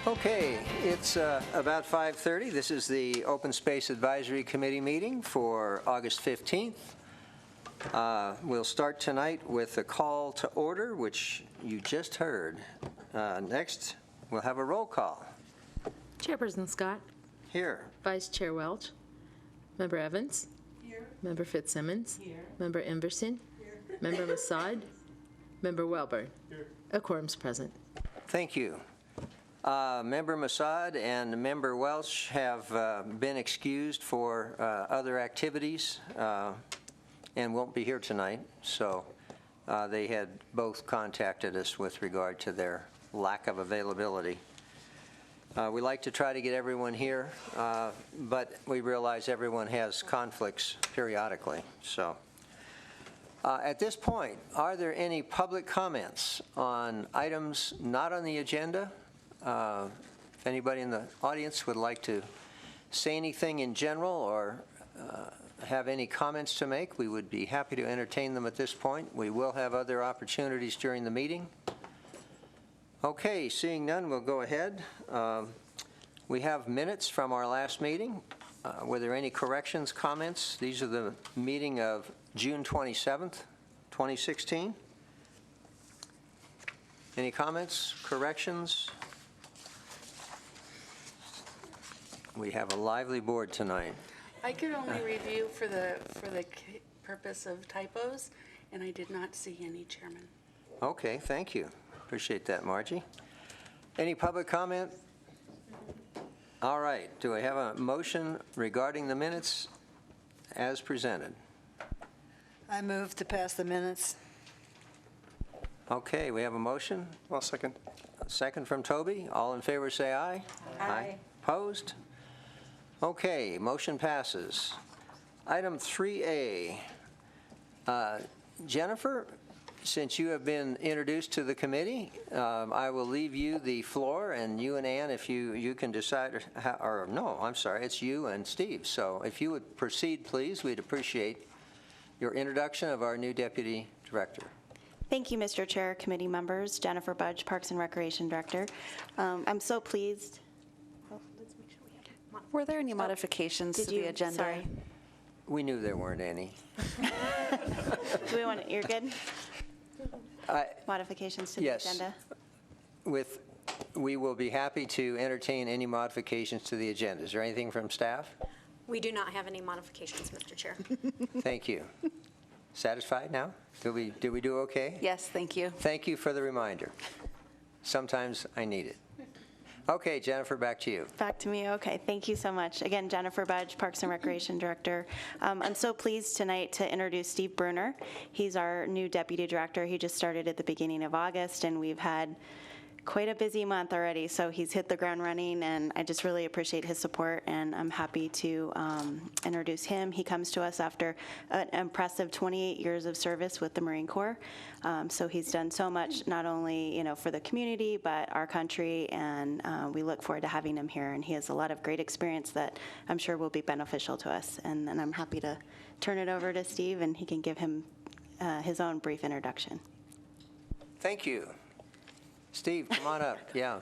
Okay, it's about 5:30. This is the Open Space Advisory Committee meeting for August 15th. We'll start tonight with a call to order, which you just heard. Next, we'll have a roll call. Chairperson Scott. Here. Vice Chair Welch. Member Evans. Here. Member Fitzsimmons. Here. Member Emberson. Here. Member Masad. Member Welborn. Here. A quorum's present. Thank you. Member Masad and Member Welch have been excused for other activities and won't be here tonight. So they had both contacted us with regard to their lack of availability. We like to try to get everyone here, but we realize everyone has conflicts periodically. So at this point, are there any public comments on items not on the agenda? If anybody in the audience would like to say anything in general or have any comments to make, we would be happy to entertain them at this point. We will have other opportunities during the meeting. Okay, seeing none, we'll go ahead. We have minutes from our last meeting. Were there any corrections, comments? These are the meeting of June 27th, 2016. Any comments, corrections? We have a lively board tonight. I could only review for the purpose of typos, and I did not see any, Chairman. Okay, thank you. Appreciate that, Margie. Any public comment? All right, do I have a motion regarding the minutes as presented? I move to pass the minutes. Okay, we have a motion. I'll second. A second from Toby. All in favor say aye. Aye. Opposed? Okay, motion passes. Item 3A. Jennifer, since you have been introduced to the committee, I will leave you the floor, and you and Ann, if you can decide, or no, I'm sorry, it's you and Steve. So if you would proceed, please, we'd appreciate your introduction of our new Deputy Director. Thank you, Mr. Chair, committee members. Jennifer Budge, Parks and Recreation Director. I'm so pleased. Were there any modifications to the agenda? Sorry. We knew there weren't any. Do we want, you're good? Modifications to yes. the agenda? We will be happy to entertain any modifications to the agenda. Is there anything from staff? We do not have any modifications, Mr. Chair. Thank you. Satisfied now? Did we do okay? Yes, thank you. Thank you for the reminder. Sometimes I need it. Okay, Jennifer, back to you. Back to me, okay. Thank you so much. Again, Jennifer Budge, Parks and Recreation Director. I'm so pleased tonight to introduce Steve Bruner. He's our new Deputy Director. He just started at the beginning of August, and we've had quite a busy month already, so he's hit the ground running, and I just really appreciate his support, and I'm happy to introduce him. He comes to us after an impressive 28 years of service with the Marine Corps, so he's done so much, not only for the community, but our country, and we look forward to having him here, and he has a lot of great experience that I'm sure will be beneficial to us, and I'm happy to turn it over to Steve, and he can give him his own brief introduction. Thank you. Steve, come on up. Yeah.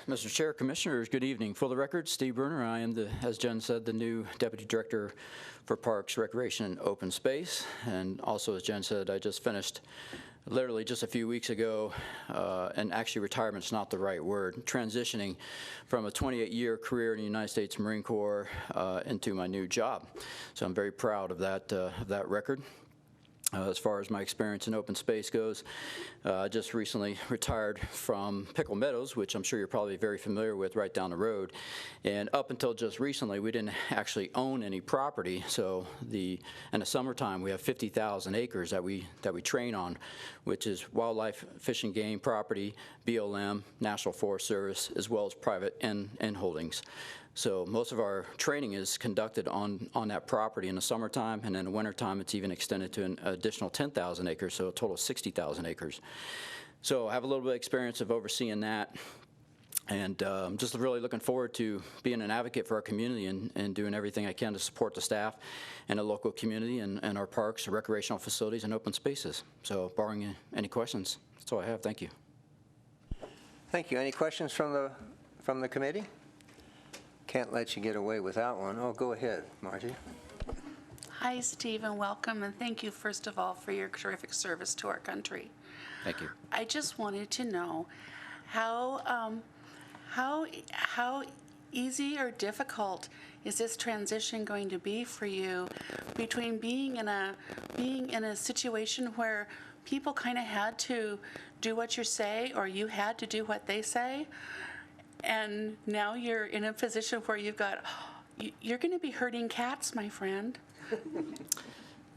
Mr. Chair, Commissioners, good evening. For the record, Steve Bruner. I am, as Jen said, the new Deputy Director for Parks, Recreation, and Open Space. And also, as Jen said, I just finished literally just a few weeks ago, and actually retirement's not the right word, transitioning from a 28-year career in the United States Marine Corps into my new job. So I'm very proud of that record. As far as my experience in open space goes, I just recently retired from Pickle Meadows, which I'm sure you're probably very familiar with, right down the road. And up until just recently, we didn't actually own any property. So in the summertime, we have 50,000 acres that we train on, which is wildlife, fish and game property, BLM, National Forest Service, as well as private end holdings. So most of our training is conducted on that property in the summertime, and in the wintertime it's even extended to an additional 10,000 acres, so a total of 60,000 acres. So I have a little bit of experience of overseeing that, and I'm just really looking forward to being an advocate for our community and doing everything I can to support the staff and the local community and our parks, recreational facilities, and open spaces. So barring any questions, that's all I have. Thank you. Thank you. Any questions from the committee? Can't let you get away without one. Oh, go ahead, Margie. Hi, Steve, and welcome, and thank you, first of all, for your terrific service to our country. Thank you. I just wanted to know how easy or difficult is this transition going to be for you between being in a situation where people kind of had to do what you say or you had to do what they say, and now you're in a position where you're going to be herding cats, my friend.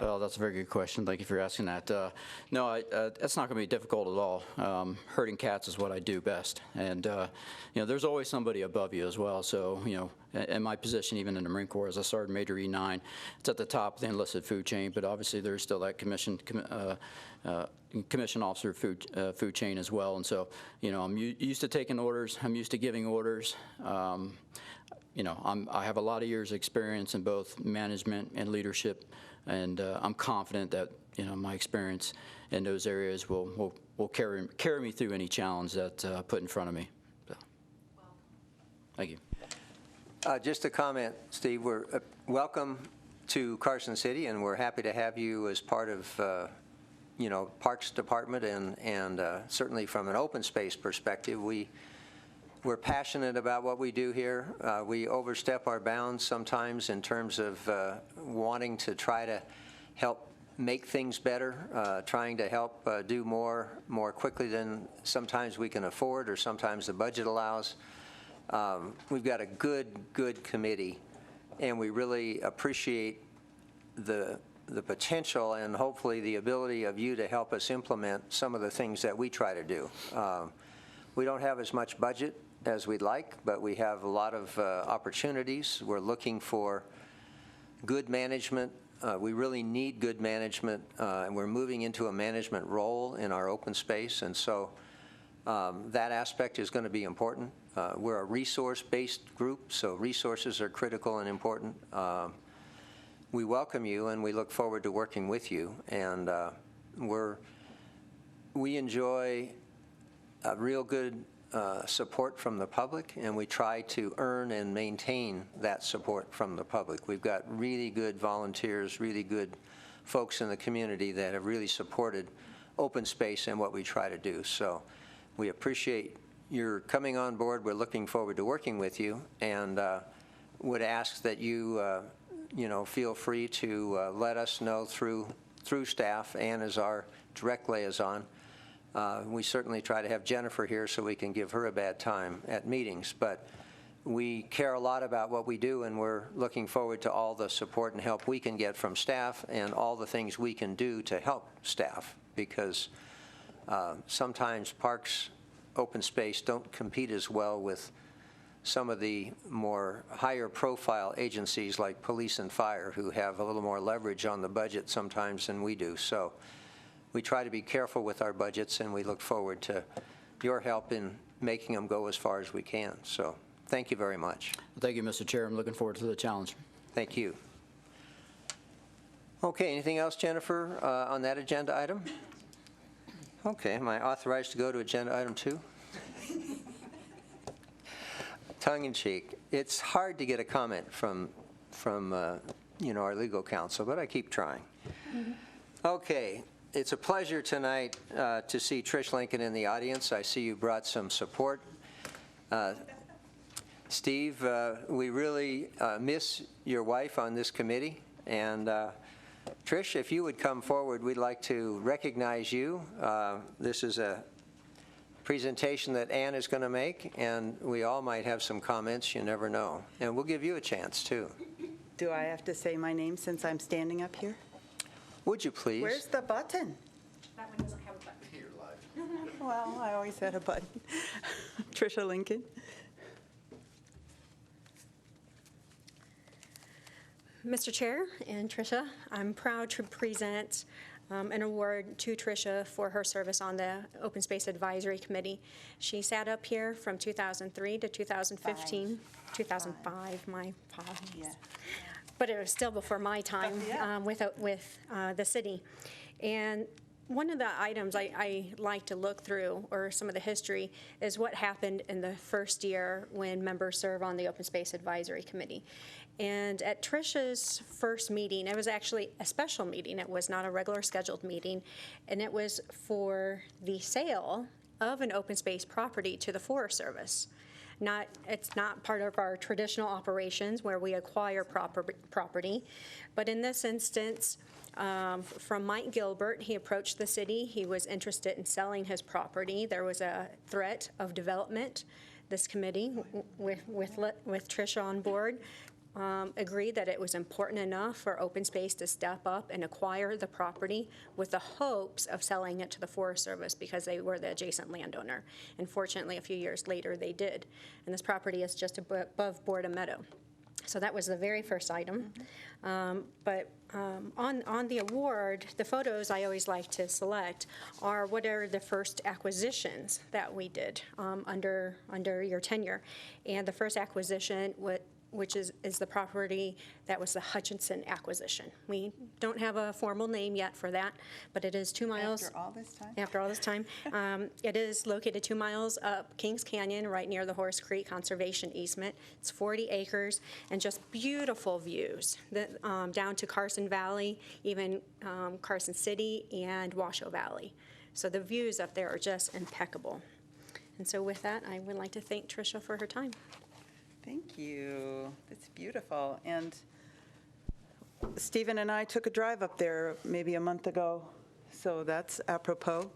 Well, that's a very good question. Thank you for asking that. No, it's not going to be difficult at all. Herding cats is what I do best. And, there's always somebody above you as well. So, in my position, even in the Marine Corps, as a Sergeant Major E9, it's at the top of the enlisted food chain, but obviously there's still that commissioned officer food chain as well. And so, I'm used to taking orders. I'm used to giving orders. I have a lot of years' experience in both management and leadership, and I'm confident that my experience in those areas will carry me through any challenge that's put in front of me. So, thank you. Just a comment, Steve. We're welcome to Carson City, and we're happy to have you as part of Parks Department, and certainly from an open space perspective, we're passionate about what we do here. We overstep our bounds sometimes in terms of wanting to try to help make things better, trying to help do more quickly than sometimes we can afford or sometimes the budget allows. We've got a good committee, and we really appreciate the potential and hopefully the ability of you to help us implement some of the things that we try to do. We don't have as much budget as we'd like, but we have a lot of opportunities. We're looking for good management. We really need good management, and we're moving into a management role in our open space, and so that aspect is going to be important. We're a resource-based group, so resources are critical and important. We welcome you, and we look forward to working with you, and we enjoy a real good support from the public, and we try to earn and maintain that support from the public. We've got really good volunteers, really good folks in the community that have really supported open space and what we try to do. So we appreciate your coming on board. We're looking forward to working with you, and would ask that you feel free to let us know through staff and as our direct liaison. We certainly try to have Jennifer here so we can give her a bad time at meetings, but we care a lot about what we do, and we're looking forward to all the support and help we can get from staff and all the things we can do to help staff, because sometimes parks, open space don't compete as well with some of the more higher profile agencies like police and fire, who have a little more leverage on the budget sometimes than we do. So we try to be careful with our budgets, and we look forward to your help in making them go as far as we can. So thank you very much. Thank you, Mr. Chair. I'm looking forward to the challenge. Thank you. Okay, anything else, Jennifer, on that agenda item? Okay, am I authorized to go to agenda item 2? Tongue in cheek. It's hard to get a comment from our legal counsel, but I keep trying. Okay, it's a pleasure tonight to see Trish Lincoln in the audience. I see you brought some support. Steve, we really miss your wife on this committee, and Trish, if you would come forward, we'd like to recognize you. This is a presentation that Ann is going to make, and we all might have some comments. You never know. And we'll give you a chance, too. Do I have to say my name since I'm standing up here? Would you please? Where's the button? That one doesn't have a button. You're live. Well, I always had a button. Tricia Lincoln. Mr. Chair and Tricia, I'm proud to present an award to Tricia for her service on the Open Space Advisory Committee. She sat up here from 2003 to 2015. 2005, my apologies. Yeah. But it was still before my time Yeah. with the city. And One of the items I like to look through, or some of the history, is what happened in the first year when members serve on the Open Space Advisory Committee. And at Tricia's first meeting, it was actually a special meeting. It was not a regular scheduled meeting, and it was for the sale of an open space property to the Forest Service. It's not part of our traditional operations where we acquire property, but in this instance, from Mike Gilbert, he approached the city. He was interested in selling his property. There was a threat of development. This committee, with Tricia on board, agreed that it was important enough for open space to step up and acquire the property with the hopes of selling it to the Forest Service because they were the adjacent landowner. And fortunately, a few years later, they did. And this property is just above Borda Meadow. So that was the very first item. But on the award, the photos I always like to select are what are the first acquisitions that we did under your tenure. And the first acquisition, which is the property that was the Hutchinson acquisition. We don't have a formal name yet for that, but it is 2 miles. After all this time? After all this time. It is located 2 miles up Kings Canyon, right near the Horse Creek Conservation Easement. It's 40 acres and just beautiful views down to Carson Valley, even Carson City and Washoe Valley. So the views up there are just impeccable. And so with that, I would like to thank Tricia for her time. Thank you. That's beautiful. And Stephen and I took a drive up there maybe a month ago, so that's apropos.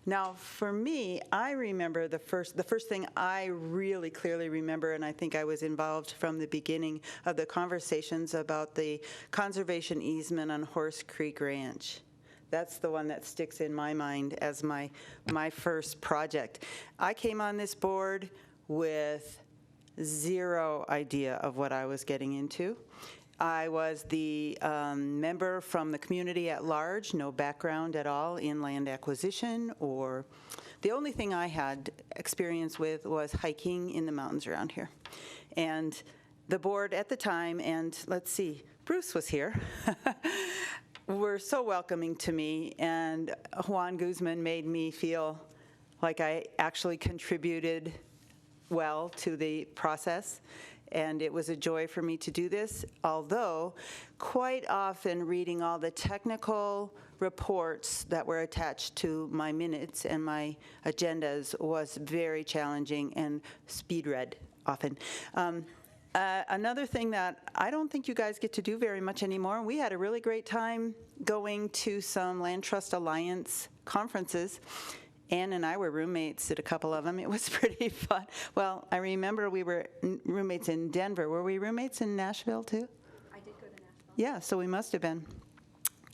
Now, for me, I remember the first thing I really clearly remember, and I think I was involved from the beginning of the conversations about the conservation easement on Horse Creek Ranch. That's the one that sticks in my mind as my first project. I came on this board with zero idea of what I was getting into. I was the member from the community at large, no background at all in land acquisition, or the only thing I had experience with was hiking in the mountains around here. And the board at the time, and let's see, Bruce was here, were so welcoming to me, and Juan Guzman made me feel like I actually contributed well to the process, and it was a joy for me to do this, although quite often reading all the technical reports that were attached to my minutes and my agendas was very challenging and speed read often. Another thing that I don't think you guys get to do very much anymore, we had a really great time going to some Land Trust Alliance conferences. Ann and I were roommates at a couple of them. It was pretty fun. Well, I remember we were roommates in Denver. Were we roommates in Nashville, too? I did go to Nashville. Yeah, so we must have been.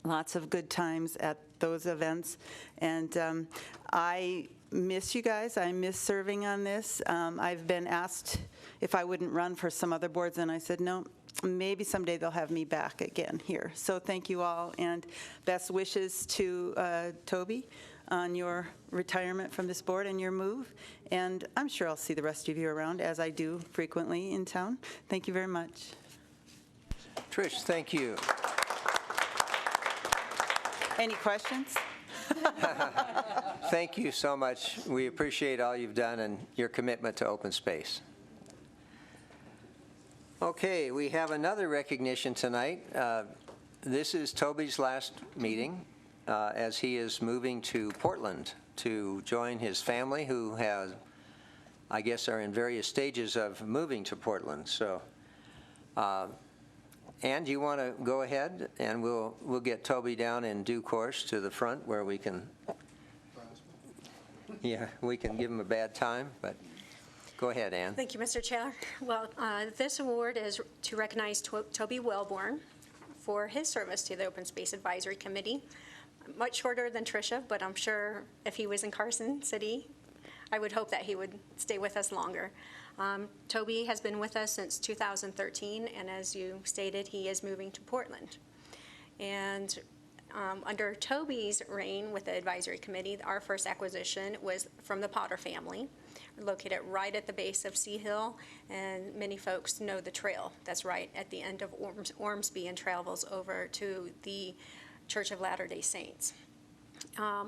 Lots of good times at those events. And I miss you guys. I miss serving on this. I've been asked if I wouldn't run for some other boards, and I said, no, maybe someday they'll have me back again here. So thank you all, and best wishes to Toby on your retirement from this board and your move. And I'm sure I'll see the rest of you around, as I do frequently in town. Thank you very much. Trish, thank you. Any questions? Thank you so much. We appreciate all you've done and your commitment to open space. Okay, we have another recognition tonight. This is Toby's last meeting as he is moving to Portland to join his family, who has, I guess, are in various stages of moving to Portland. So, Ann, do you want to go ahead, and we'll get Toby down in due course to the front where we can, we can give him a bad time, but go ahead, Ann. Thank you, Mr. Chair. Well, this award is to recognize Toby Wellborn for his service to the Open Space Advisory Committee. Much shorter than Tricia, but I'm sure if he was in Carson City, I would hope that he would stay with us longer. Toby has been with us since 2013, and as you stated, he is moving to Portland. And under Toby's reign with the advisory committee, our first acquisition was from the Potter family, located right at the base of Sea Hill, and many folks know the trail that's right at the end of Ormsby and travels over to the Church of Latter-day Saints.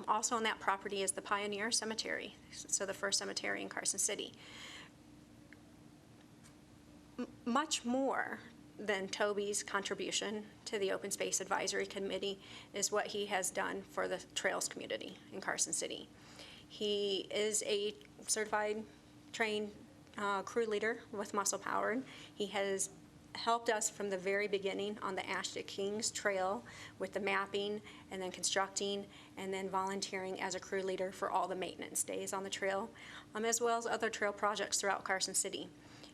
Also on that property is the Pioneer Cemetery, so the first cemetery in Carson City. Much more than Toby's contribution to the Open Space Advisory Committee is what he has done for the Trails community in Carson City. He is a certified, trained crew leader with Muscle Powered. He has helped us from the very beginning on the Ash to Kings Trail with the mapping and then constructing and then volunteering as a crew leader for all the maintenance days on the trail, as well as other trail projects throughout Carson City.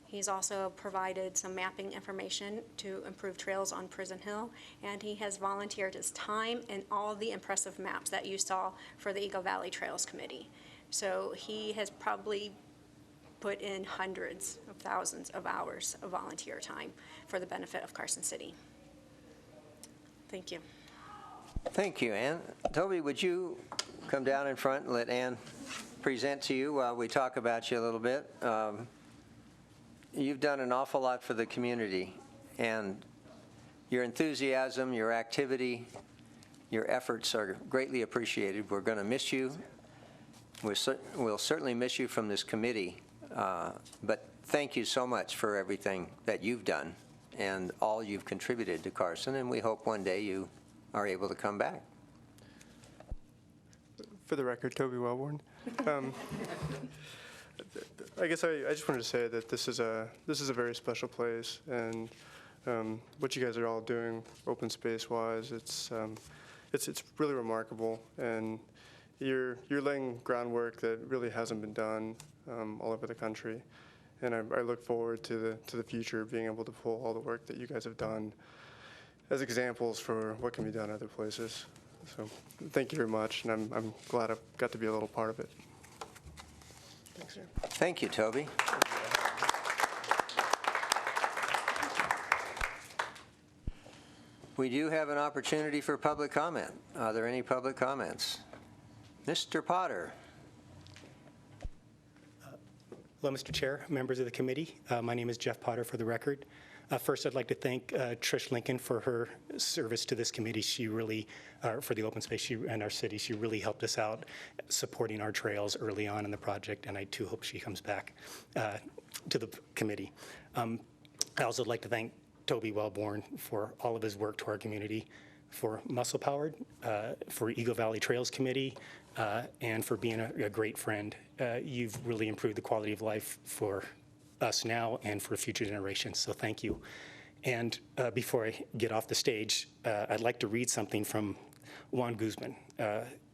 He's also provided some mapping information to improve trails on Prison Hill, and he has volunteered his time and all the impressive maps that you saw for the Eagle Valley Trails Committee. So he has probably put in hundreds of thousands of hours of volunteer time for the benefit of Carson City. Thank you. Thank you, Ann. Toby, would you come down in front and let Ann present to you while we talk about you a little bit? You've done an awful lot for the community, and your enthusiasm, your activity, your efforts are greatly appreciated. We're going to miss you. We'll certainly miss you from this committee, but thank you so much for everything that you've done and all you've contributed to Carson, and we hope one day you are able to come back. For the record, Toby Wellborn. I guess I just wanted to say that this is a very special place, and what you guys are all doing, open space wise, it's really remarkable, and you're laying groundwork that really hasn't been done all over the country, and I look forward to the future, being able to pull all the work that you guys have done as examples for what can be done other places. So thank you very much, and I'm glad I've got to be a little part of it. Thanks, sir. Thank you, Toby. We do have an opportunity for public comment. Are there any public comments? Mr. Potter. Hello, Mr. Chair, members of the committee. My name is Jeff Potter, for the record. First, I'd like to thank Trish Lincoln for her service to this committee. She really, for the open space and our city, she really helped us out supporting our trails early on in the project, and I too hope she comes back to the committee. I also like to thank Toby Wellborn for all of his work to our community, for Muscle Powered, for Eagle Valley Trails Committee, and for being a great friend. You've really improved the quality of life for us now and for future generations, so thank you. And before I get off the stage, I'd like to read something from Juan Guzman.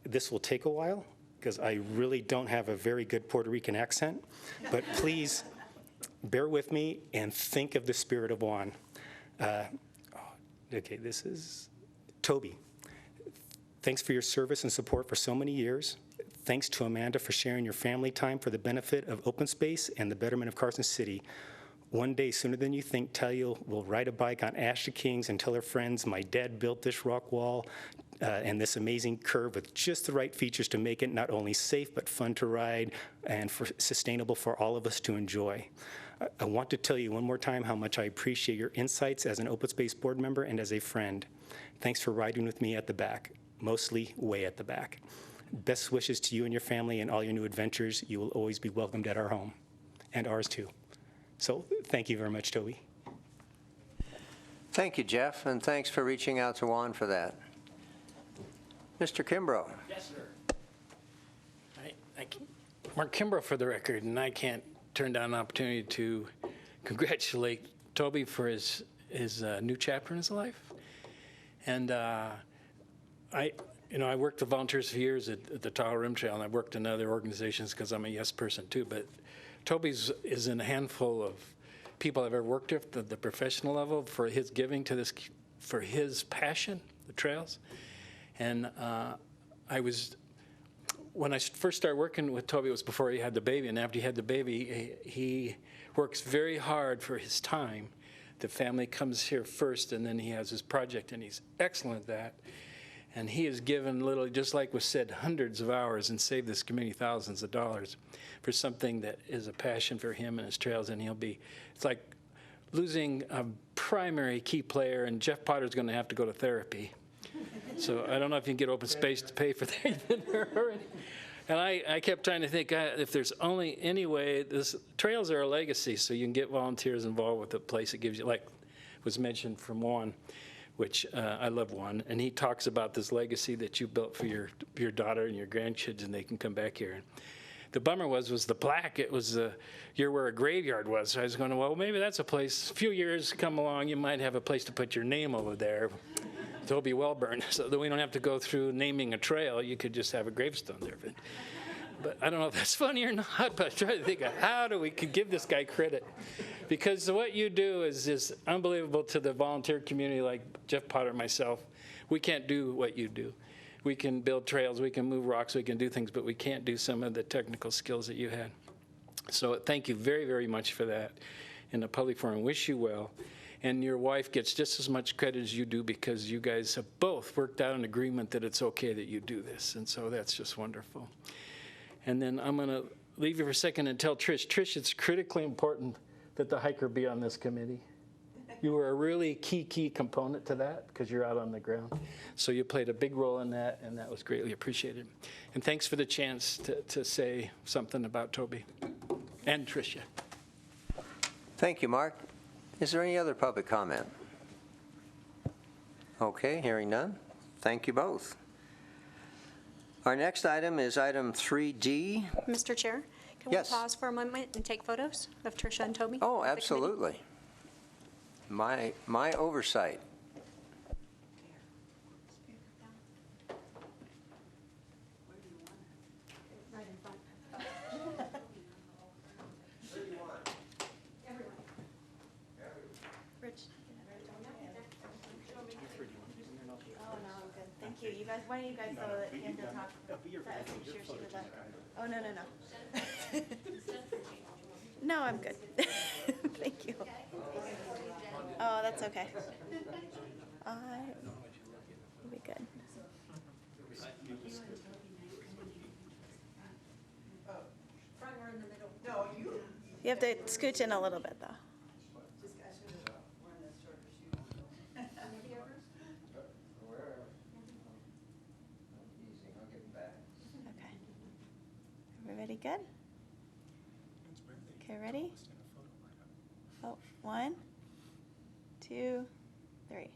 This will take a while because I really don't have a very good Puerto Rican accent, but please bear with me and think of the spirit of Juan. Okay, this is Toby. Thanks for your service and support for so many years. Thanks to Amanda for sharing your family time for the benefit of open space and the betterment of Carson City. One day, sooner than you think, Talia will ride a bike on Ash to Kings and tell her friends, my dad built this rock wall and this amazing curve with just the right features to make it not only safe but fun to ride and sustainable for all of us to enjoy. I want to tell you one more time how much I appreciate your insights as an open space board member and as a friend. Thanks for riding with me at the back, mostly way at the back. Best wishes to you and your family and all your new adventures. You will always be welcomed at our home, and ours too. So thank you very much, Toby. Thank you, Jeff, and thanks for reaching out to Juan for that. Mr. Kimbrough. Yes, sir. Mark Kimbrough, for the record, and I can't turn down an opportunity to congratulate Toby for his new chapter in his life. And I worked with volunteers for years at the Tahoe Rim Trail, and I've worked in other organizations because I'm a yes person too. But Toby's is in a handful of people I've ever worked with at the professional level for his giving to this, for his passion, the trails. And when I first started working with Toby, it was before he had the baby, and after he had the baby, he works very hard for his time. The family comes here first, and then he has his project, and he's excellent at that. And he has given literally, just like was said, hundreds of hours and saved this community thousands of dollars for something that is a passion for him and his trails. And it's like losing a primary key player, and Jeff Potter's going to have to go to therapy. So I don't know if you can get open space to pay for that. You've been there already. And I kept trying to think, if there's only any way, trails are a legacy, so you can get volunteers involved with the place. It gives you, like was mentioned from Juan, which I love Juan, and he talks about this legacy that you built for your daughter and your grandkids, and they can come back here. The bummer was the plaque. It was you're where a graveyard was. So I was going, well, maybe that's a place. A few years come along, you might have a place to put your name over there, Toby Wellburn, so that we don't have to go through naming a trail. You could just have a gravestone there. But I don't know if that's funny or not, but I try to think of how we could give this guy credit. Because what you do is unbelievable to the volunteer community like Jeff Potter and myself. We can't do what you do. We can build trails, we can move rocks, we can do things, but we can't do some of the technical skills that you had. So thank you very, very much for that. In the public forum, wish you well. And your wife gets just as much credit as you do because you guys have both worked out an agreement that it's okay that you do this. And so that's just wonderful. And then I'm going to leave you for a second and tell Trish. Trish, it's critically important that the hiker be on this committee. You were a really key component to that because you're out on the ground. So you played a big role in that, and that was greatly appreciated. And thanks for the chance to say something about Toby and Tricia. Thank you, Mark. Is there any other public comment? Okay, hearing none. Thank you both. Our next item is item 3D. Mr. Chair, can Yes. we pause for a moment and take photos of Tricia and Toby? Oh, with the committee? absolutely. My oversight. Right in front. Rich. Oh, no, I'm good. Thank you. You guys, why don't you guys go and talk? I'm sure she would like. Oh, no. No, I'm good. Thank you. Oh, that's okay. We'll be good. Front or in the middle? You have to scooch in a little bit, though. Okay. Everybody good? Okay, ready? Oh, 1, 2, 3. Okay,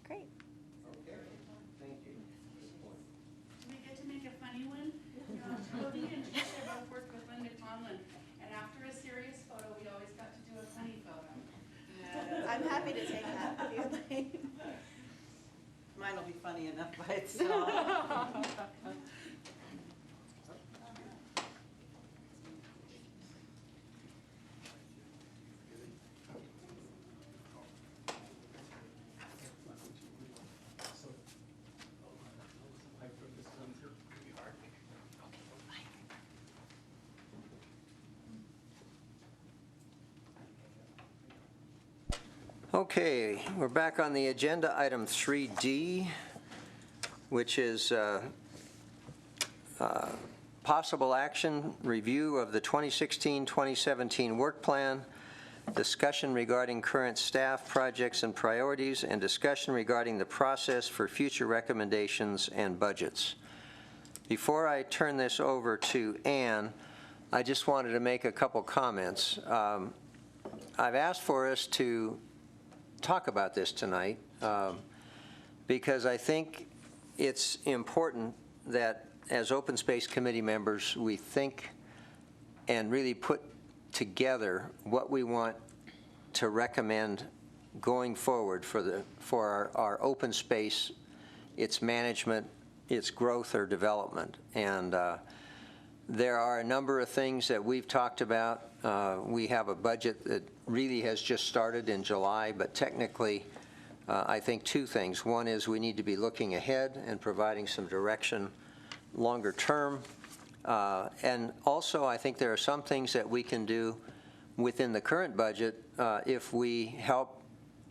great. We get to make a funny one. Toby and Tricia both worked with Linda Conlon, and after a serious photo, we always got to do a funny photo. I'm happy to take that if you'd like. Mine will be funny enough by itself. Okay, we're back on the agenda, item 3D, which is possible action, review of the 2016-2017 work plan, discussion regarding current staff, projects, and priorities, and discussion regarding the process for future recommendations and budgets. Before I turn this over to Ann, I just wanted to make a couple comments. I've asked for us to talk about this tonight because I think it's important that as Open Space Committee members, we think and really put together what we want to recommend going forward for our open space, its management, its growth or development. And there are a number of things that we've talked about. We have a budget that really has just started in July, but technically, I think two things. One is we need to be looking ahead and providing some direction longer term. And also, I think there are some things that we can do within the current budget if we help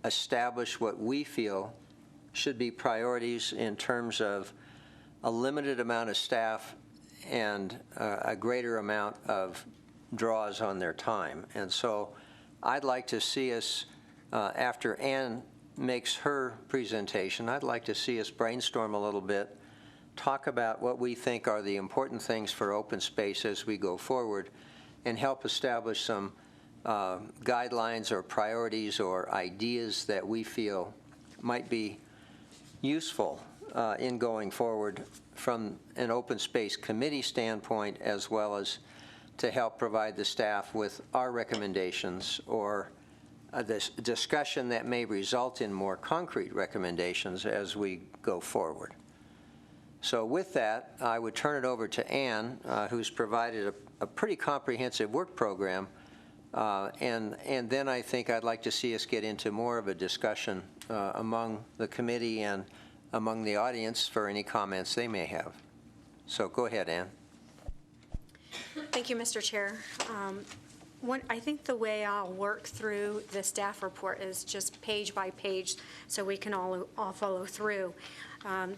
establish what we feel should be priorities in terms of a limited amount of staff and a greater amount of draws on their time. And so I'd like to see us, after Ann makes her presentation, I'd like to see us brainstorm a little bit, talk about what we think are the important things for open space as we go forward, and help establish some guidelines or priorities or ideas that we feel might be useful in going forward from an open space committee standpoint, as well as to help provide the staff with our recommendations or this discussion that may result in more concrete recommendations as we go forward. So with that, I would turn it over to Ann, who's provided a pretty comprehensive work program, and then I think I'd like to see us get into more of a discussion among the committee and among the audience for any comments they may have. So go ahead, Ann. Thank you, Mr. Chair. I think the way I'll work through the staff report is just page by page so we can all follow through.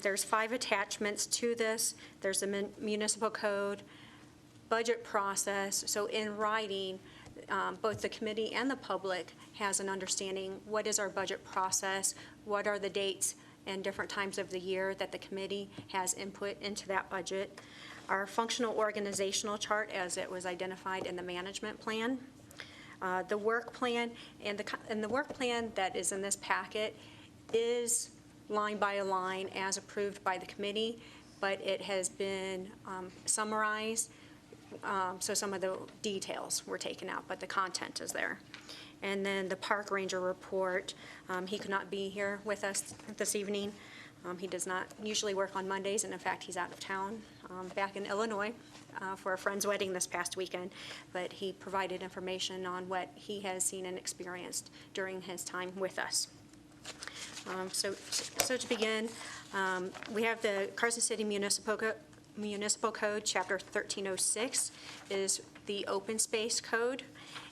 There's 5 attachments to this. There's the municipal code, budget process. So in writing, both the committee and the public has an understanding what is our budget process, what are the dates and different times of the year that the committee has input into that budget. Our functional organizational chart as it was identified in the management plan, the work plan, and the work plan that is in this packet is line by line as approved by the committee, but it has been summarized, so some of the details were taken out, but the content is there. And then the park ranger report, he could not be here with us this evening. He does not usually work on Mondays, and in fact, he's out of town back in Illinois for a friend's wedding this past weekend, but he provided information on what he has seen and experienced during his time with us. So to begin, we have the Carson City Municipal Code, Chapter 1306 is the open space code,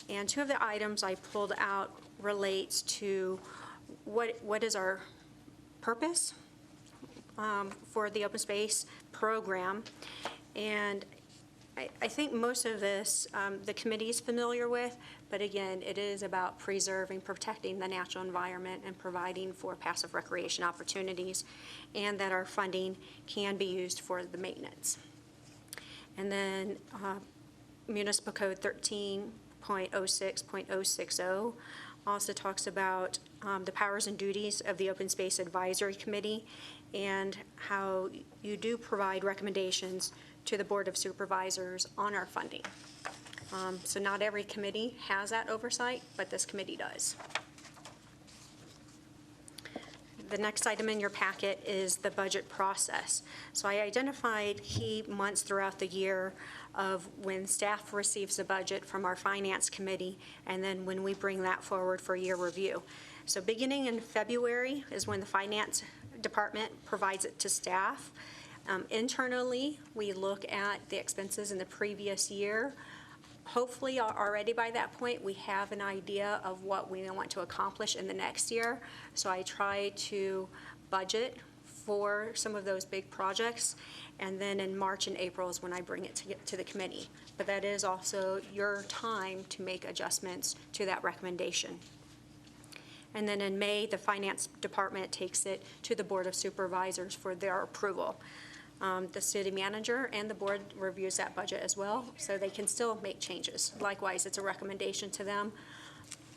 and 2 of the items I pulled out relates to what is our purpose for the open space program. And I think most of this the committee is familiar with, but again, it is about preserving, protecting the natural environment and providing for passive recreation opportunities, and that our funding can be used for the maintenance. And then Municipal Code 13.06.060 also talks about the powers and duties of the Open Space Advisory Committee and how you do provide recommendations to the Board of Supervisors on our funding. So not every committee has that oversight, but this committee does. The next item in your packet is the budget process. So I identified key months throughout the year of when staff receives the budget from our finance committee, and then when we bring that forward for year review. So beginning in February is when the finance department provides it to staff. Internally, we look at the expenses in the previous year. Hopefully already by that point we have an idea of what we want to accomplish in the next year. So I try to budget for some of those big projects, and then in March and April is when I bring it to the committee. But that is also your time to make adjustments to that recommendation. And then in May, the finance department takes it to the Board of Supervisors for their approval. The city manager and the board reviews that budget as well, so they can still make changes. Likewise, it's a recommendation to them.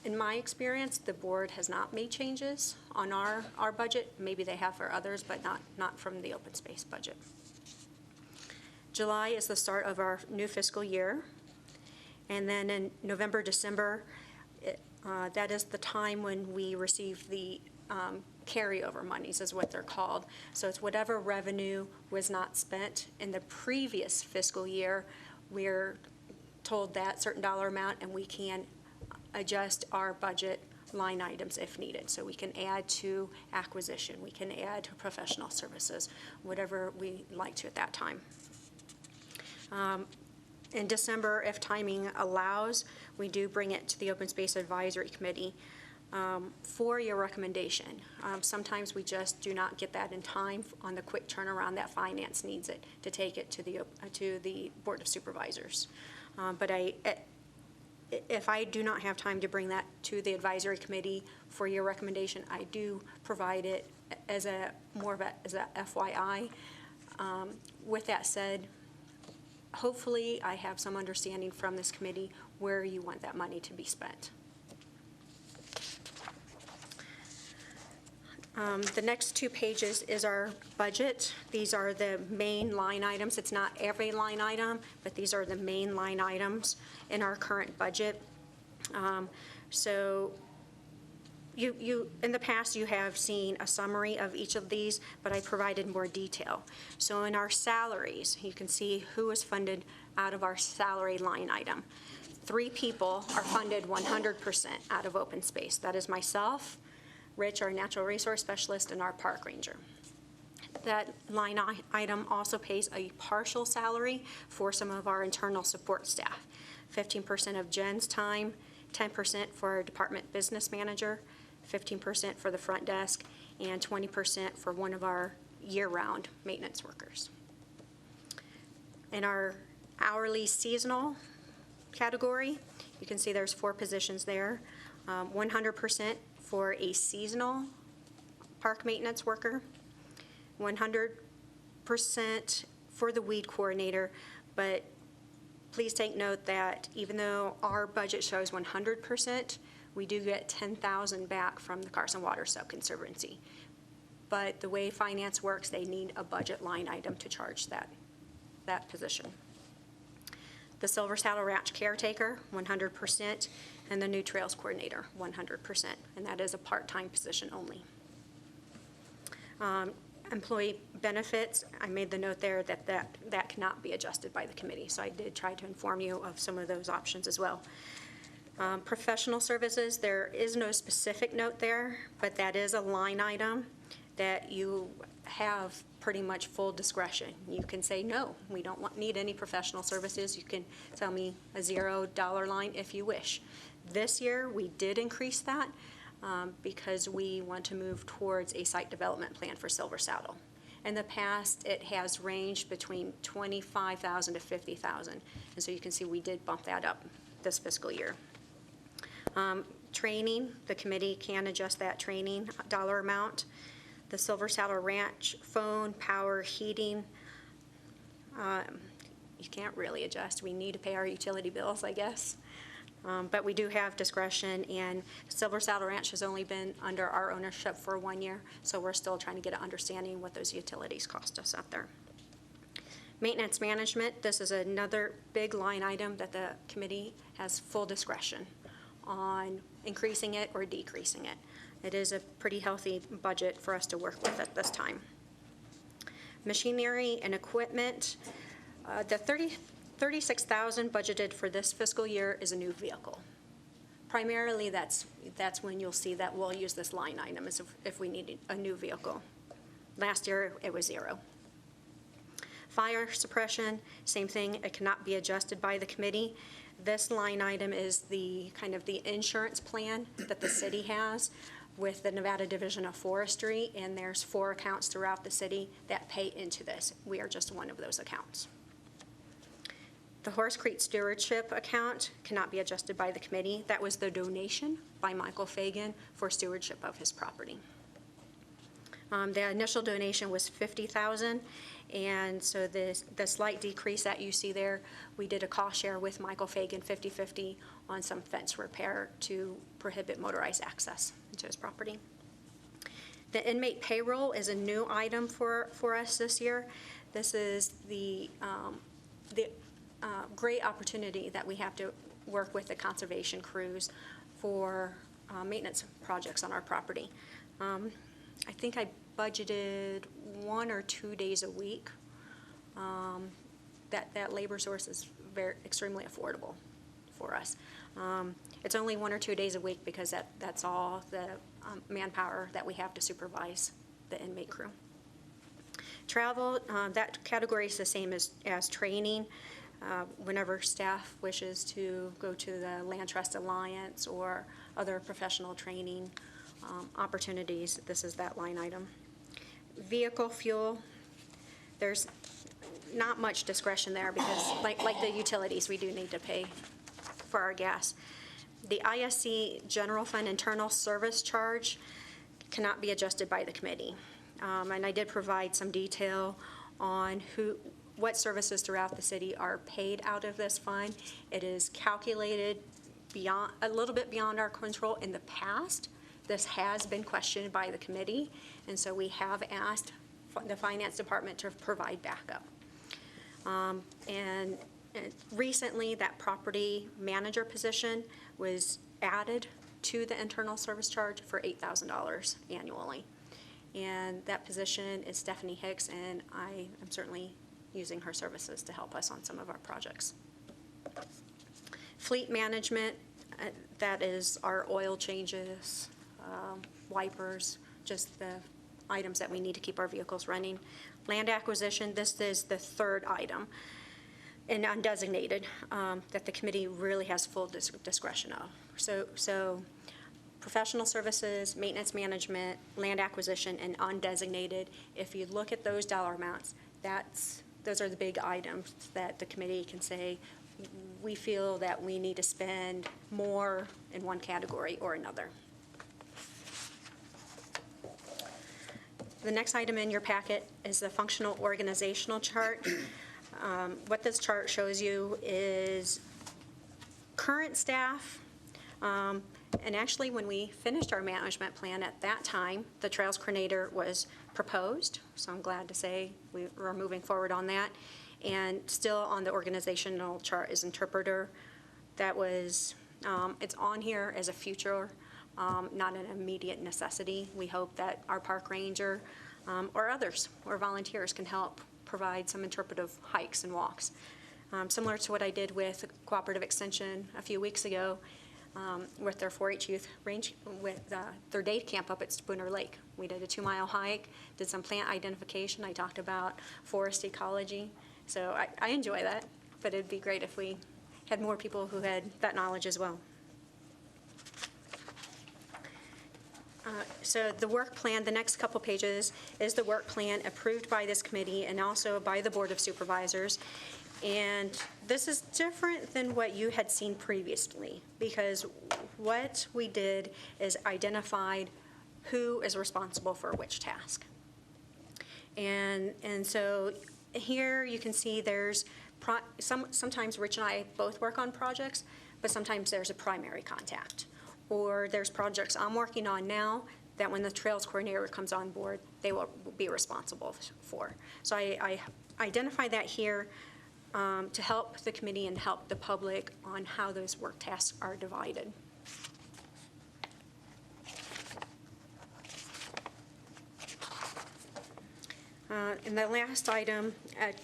In my experience, the board has not made changes on our budget. Maybe they have for others, but not from the open space budget. July is the start of our new fiscal year. And then in November, December, that is the time when we receive the carryover monies is what they're called. So it's whatever revenue was not spent in the previous fiscal year, we're told that certain dollar amount, and we can adjust our budget line items if needed. So we can add to acquisition, we can add to professional services, whatever we like to at that time. In December, if timing allows, we do bring it to the Open Space Advisory Committee for your recommendation. Sometimes we just do not get that in time on the quick turnaround that finance needs it to take it to the Board of Supervisors. But if I do not have time to bring that to the advisory committee for your recommendation, I do provide it as as a FYI. With that said, hopefully I have some understanding from this committee where you want that money to be spent. The next 2 pages is our budget. These are the main line items. It's not every line item, but these are the main line items in our current budget. So you in the past, you have seen a summary of each of these, but I provided more detail. So in our salaries, you can see who is funded out of our salary line item. 3 people are funded 100% out of open space. That is myself, Rich, our natural resource specialist, and our park ranger. That line item also pays a partial salary for some of our internal support staff. 15% of Jen's time, 10% for our department business manager, 15% for the front desk, and 20% for one of our year-round maintenance workers. In our hourly seasonal category, you can see there's 4 positions there. 100% for a seasonal park maintenance worker, 100% for the weed coordinator, but please take note that even though our budget shows 100%, we do get $10,000 back from the Carson Water Subconservancy. But the way finance works, they need a budget line item to charge that position. The Silver Saddle Ranch caretaker, 100%, and the new trails coordinator, 100%, and that is a part-time position only. Employee benefits, I made the note there that cannot be adjusted by the committee, so I did try to inform you of some of those options as well. Professional services, there is no specific note there, but that is a line item that you have pretty much full discretion. You can say, no, we don't need any professional services. You can tell me a $0 line if you wish. This year, we did increase that because we want to move towards a site development plan for Silver Saddle. In the past, it has ranged between $25,000 to $50,000, and so you can see we did bump that up this fiscal year. Training, the committee can adjust that training dollar amount. The Silver Saddle Ranch phone, power, heating, you can't really adjust. We need to pay our utility bills, I guess. But we do have discretion, and Silver Saddle Ranch has only been under our ownership for 1 year, so we're still trying to get an understanding what those utilities cost us out there. Maintenance management, this is another big line item that the committee has full discretion on increasing it or decreasing it. It is a pretty healthy budget for us to work with at this time. Machinery and equipment, the $36,000 budgeted for this fiscal year is a new vehicle. Primarily, that's when you'll see that we'll use this line item as if we need a new vehicle. Last year, it was 0. Fire suppression, same thing, it cannot be adjusted by the committee. This line item is the kind of the insurance plan that the city has with the Nevada Division of Forestry, and there's 4 accounts throughout the city that pay into this. We are just one of those accounts. The Horse Creek Stewardship account cannot be adjusted by the committee. That was the donation by Michael Fagan for stewardship of his property. The initial donation was $50,000, and so the slight decrease that you see there, we did a cost share with Michael Fagan 50-50 on some fence repair to prohibit motorized access into his property. The inmate payroll is a new item for us this year. This is the great opportunity that we have to work with the conservation crews for maintenance projects on our property. I think I budgeted 1 or 2 days a week. That labor source is extremely affordable for us. It's only 1 or 2 days a week because that's all the manpower that we have to supervise the inmate crew. Travel, that category is the same as training. Whenever staff wishes to go to the Land Trust Alliance or other professional training opportunities, this is that line item. Vehicle fuel, there's not much discretion there because like the utilities, we do need to pay for our gas. The ISC General Fund Internal Service Charge cannot be adjusted by the committee. And I did provide some detail on what services throughout the city are paid out of this fund. It is calculated a little bit beyond our control. In the past, this has been questioned by the committee, and so we have asked the finance department to provide backup. And recently, that property manager position was added to the internal service charge for $8,000 annually. And that position is Stephanie Hicks, and I am certainly using her services to help us on some of our projects. Fleet management, that is our oil changes, wipers, just the items that we need to keep our vehicles running. Land acquisition, this is the third item, and undesignated, that the committee really has full discretion of. So professional services, maintenance management, land acquisition, and undesignated, if you look at those dollar amounts, those are the big items that the committee can say, we feel that we need to spend more in one category or another. The next item in your packet is the functional organizational chart. What this chart shows you is current staff, and actually when we finished our management plan at that time, the Trails Coordinator was proposed, so I'm glad to say we're moving forward on that. And still on the organizational chart is interpreter. That was, it's on here as a future, not an immediate necessity. We hope that our park ranger or others or volunteers can help provide some interpretive hikes and walks. Similar to what I did with Cooperative Extension a few weeks ago with their 4-H youth range, with their day camp up at Spooner Lake. We did a 2-mile hike, did some plant identification. I talked about forest ecology. So I enjoy that, but it'd be great if we had more people who had that knowledge as well. So the work plan, the next couple pages, is the work plan approved by this committee and also by the Board of Supervisors. And this is different than what you had seen previously, because what we did is identified who is responsible for which task. And so here you can see there's sometimes Rich and I both work on projects, but sometimes there's a primary contact. Or there's projects I'm working on now that when the Trails Coordinator comes on board, they will be responsible for. So I identify that here to help the committee and help the public on how those work tasks are divided. And the last item,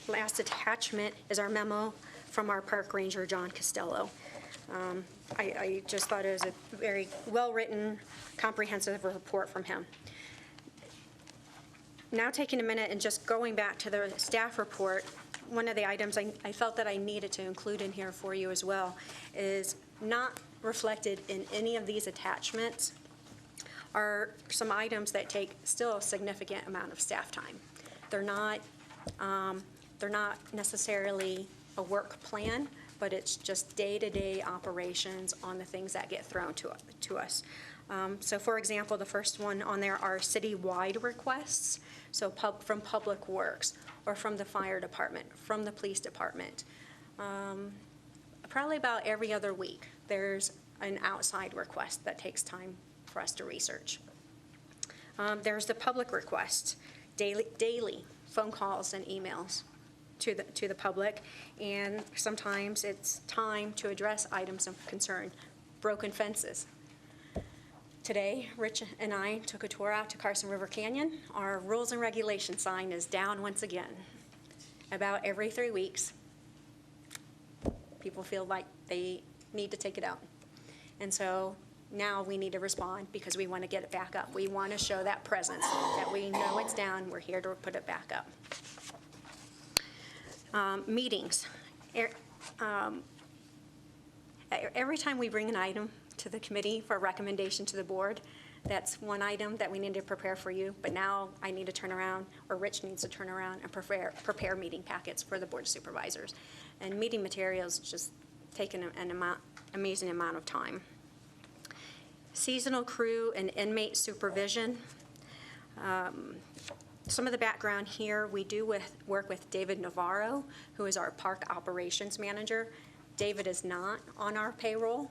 last attachment, is our memo from our park ranger, John Costello. I just thought it was a very well-written, comprehensive report from him. Now taking a minute and just going back to the staff report, one of the items I felt that I needed to include in here for you as well is not reflected in any of these attachments are some items that take still a significant amount of staff time. They're not necessarily a work plan, but it's just day-to-day operations on the things that get thrown to us. So for example, the first one on there are city-wide requests, so from Public Works or from the fire department, from the police department. Probably about every other week, there's an outside request that takes time for us to research. There's the public request, daily phone calls and emails to the public, and sometimes it's time to address items of concern, broken fences. Today, Rich and I took a tour out to Carson River Canyon. Our rules and regulations sign is down once again. About every 3 weeks, people feel like they need to take it out. And so now we need to respond because we want to get it back up. We want to show that presence, that we know it's down, we're here to put it back up. Meetings. Every time we bring an item to the committee for a recommendation to the board, that's one item that we need to prepare for you, but now I need to turn around, or Rich needs to turn around and prepare meeting packets for the Board of Supervisors. And meeting materials just taken an amazing amount of time. Seasonal crew and inmate supervision. Some of the background here, we do work with David Navarro, who is our park operations manager. David is not on our payroll,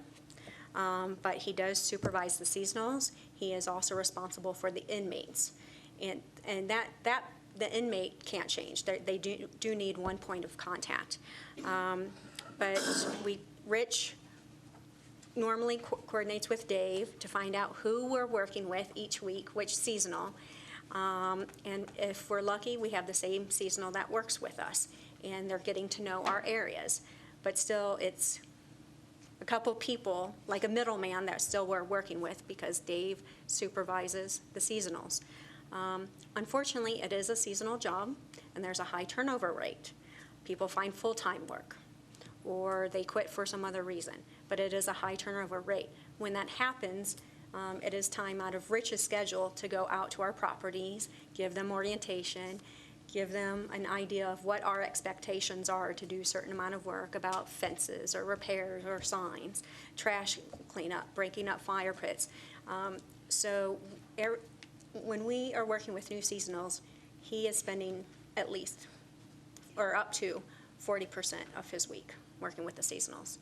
but he does supervise the seasonals. He is also responsible for the inmates. And that the inmate can't change. They do need one point of contact. But Rich normally coordinates with Dave to find out who we're working with each week, which seasonal. And if we're lucky, we have the same seasonal that works with us, and they're getting to know our areas. But still, it's a couple people, like a middleman, that still we're working with because Dave supervises the seasonals. Unfortunately, it is a seasonal job, and there's a high turnover rate. People find full-time work, or they quit for some other reason, but it is a high turnover rate. When that happens, it is time out of Rich's schedule to go out to our properties, give them orientation, give them an idea of what our expectations are to do a certain amount of work about fences or repairs or signs, trash cleanup, breaking up fire pits. When we are working with new seasonals, he is spending at least or up to 40% of his week working with the seasonals.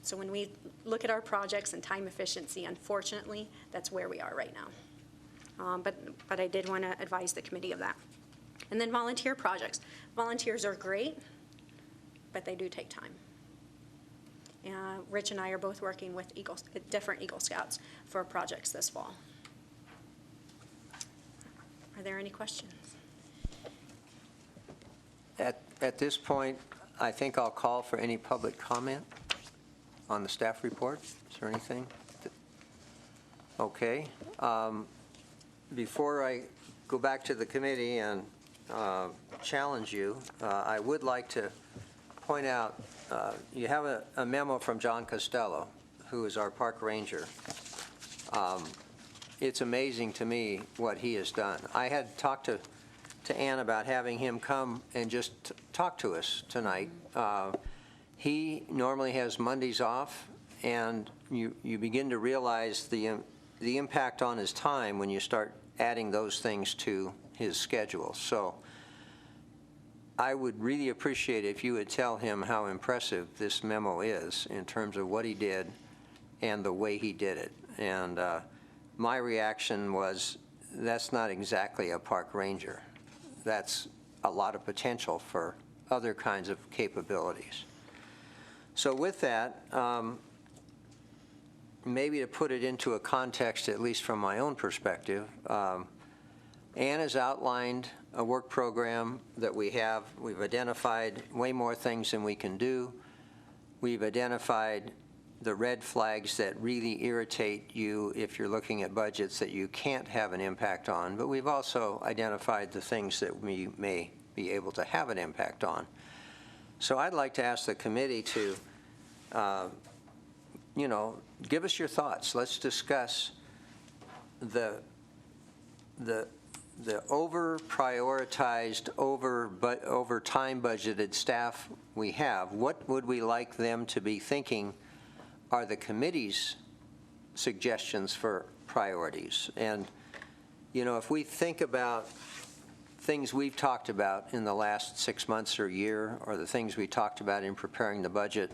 So when we look at our projects and time efficiency, unfortunately, that's where we are right now. But I did want to advise the committee of that. And then volunteer projects. Volunteers are great, but they do take time. Rich and I are both working with different Eagle Scouts for projects this fall. Are there any questions? At this point, I think I'll call for any public comment on the staff report. Is there anything? Okay. Before I go back to the committee and challenge you, I would like to point out, you have a memo from John Costello, who is our park ranger. It's amazing to me what he has done. I had talked to Ann about having him come and just talk to us tonight. He normally has Mondays off, and you begin to realize the impact on his time when you start adding those things to his schedule. So I would really appreciate if you would tell him how impressive this memo is in terms of what he did and the way he did it. And my reaction was, that's not exactly a park ranger. That's a lot of potential for other kinds of capabilities. So with that, maybe to put it into a context, at least from my own perspective, Ann has outlined a work program that we have. We've identified way more things than we can do. We've identified the red flags that really irritate you if you're looking at budgets that you can't have an impact on, but we've also identified the things that we may be able to have an impact on. So I'd like to ask the committee to, give us your thoughts. Let's discuss the over-prioritized, over time budgeted staff we have. What would we like them to be thinking are the committee's suggestions for priorities? And, if we think about things we've talked about in the last 6 months or year, or the things we talked about in preparing the budget,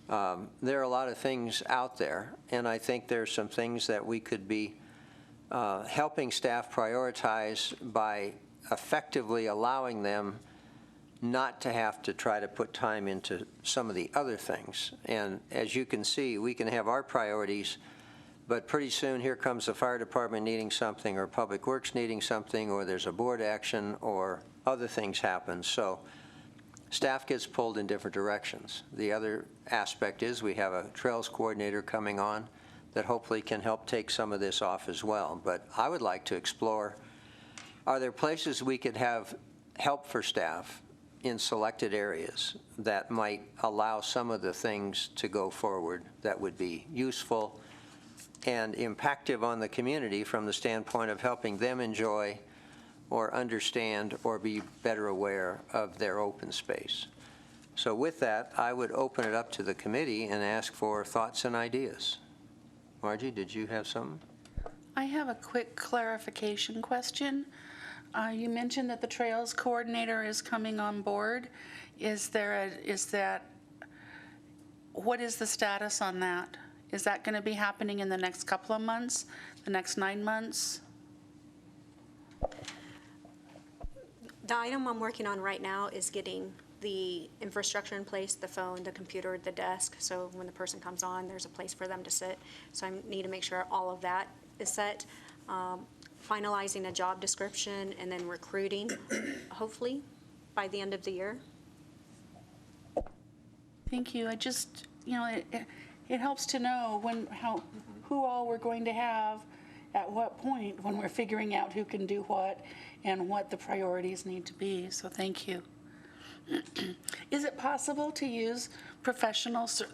there are a lot of things out there, and I think there's some things that we could be helping staff prioritize by effectively allowing them not to have to try to put time into some of the other things. And as you can see, we can have our priorities, but pretty soon here comes the fire department needing something, or Public Works needing something, or there's a board action, or other things happen. So staff gets pulled in different directions. The other aspect is we have a trails coordinator coming on that hopefully can help take some of this off as well. But I would like to explore, are there places we could have help for staff in selected areas that might allow some of the things to go forward that would be useful and impactful on the community from the standpoint of helping them enjoy or understand or be better aware of their open space. So with that, I would open it up to the committee and ask for thoughts and ideas. Margie, did you have something? I have a quick clarification question. You mentioned that the Trails Coordinator is coming on board. What is the status on that? Is that going to be happening in the next couple of months, the next 9 months? The item I'm working on right now is getting the infrastructure in place, the phone, the computer, the desk, so when the person comes on, there's a place for them to sit. So I need to make sure all of that is set. Finalizing a job description and then recruiting, hopefully, by the end of the year. Thank you. I just, it helps to know who all we're going to have at what point when we're figuring out who can do what and what the priorities need to be. So thank you. Is it possible to use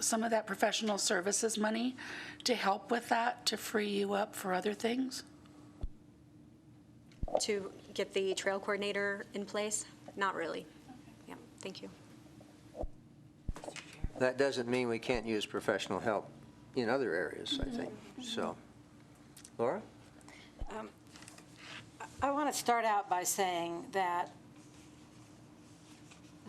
some of that professional services money to help with that, to free you up for other things? To get the trail coordinator in place? Not really. Yeah, thank you. That doesn't mean we can't use professional help in other areas, I think. So, Laura? I want to start out by saying that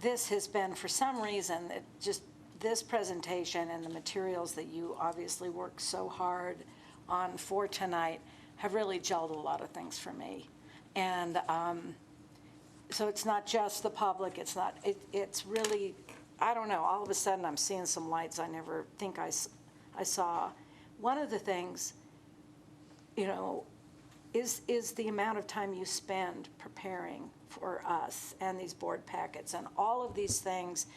this has been, for some reason, just this presentation and the materials that you obviously worked so hard on for tonight have really gelled a lot of things for me. And so it's not just the public, it's really, I don't know, all of a sudden I'm seeing some lights I never think I saw. One of the things, is the amount of time you spend preparing for us and these board packets and all of these things.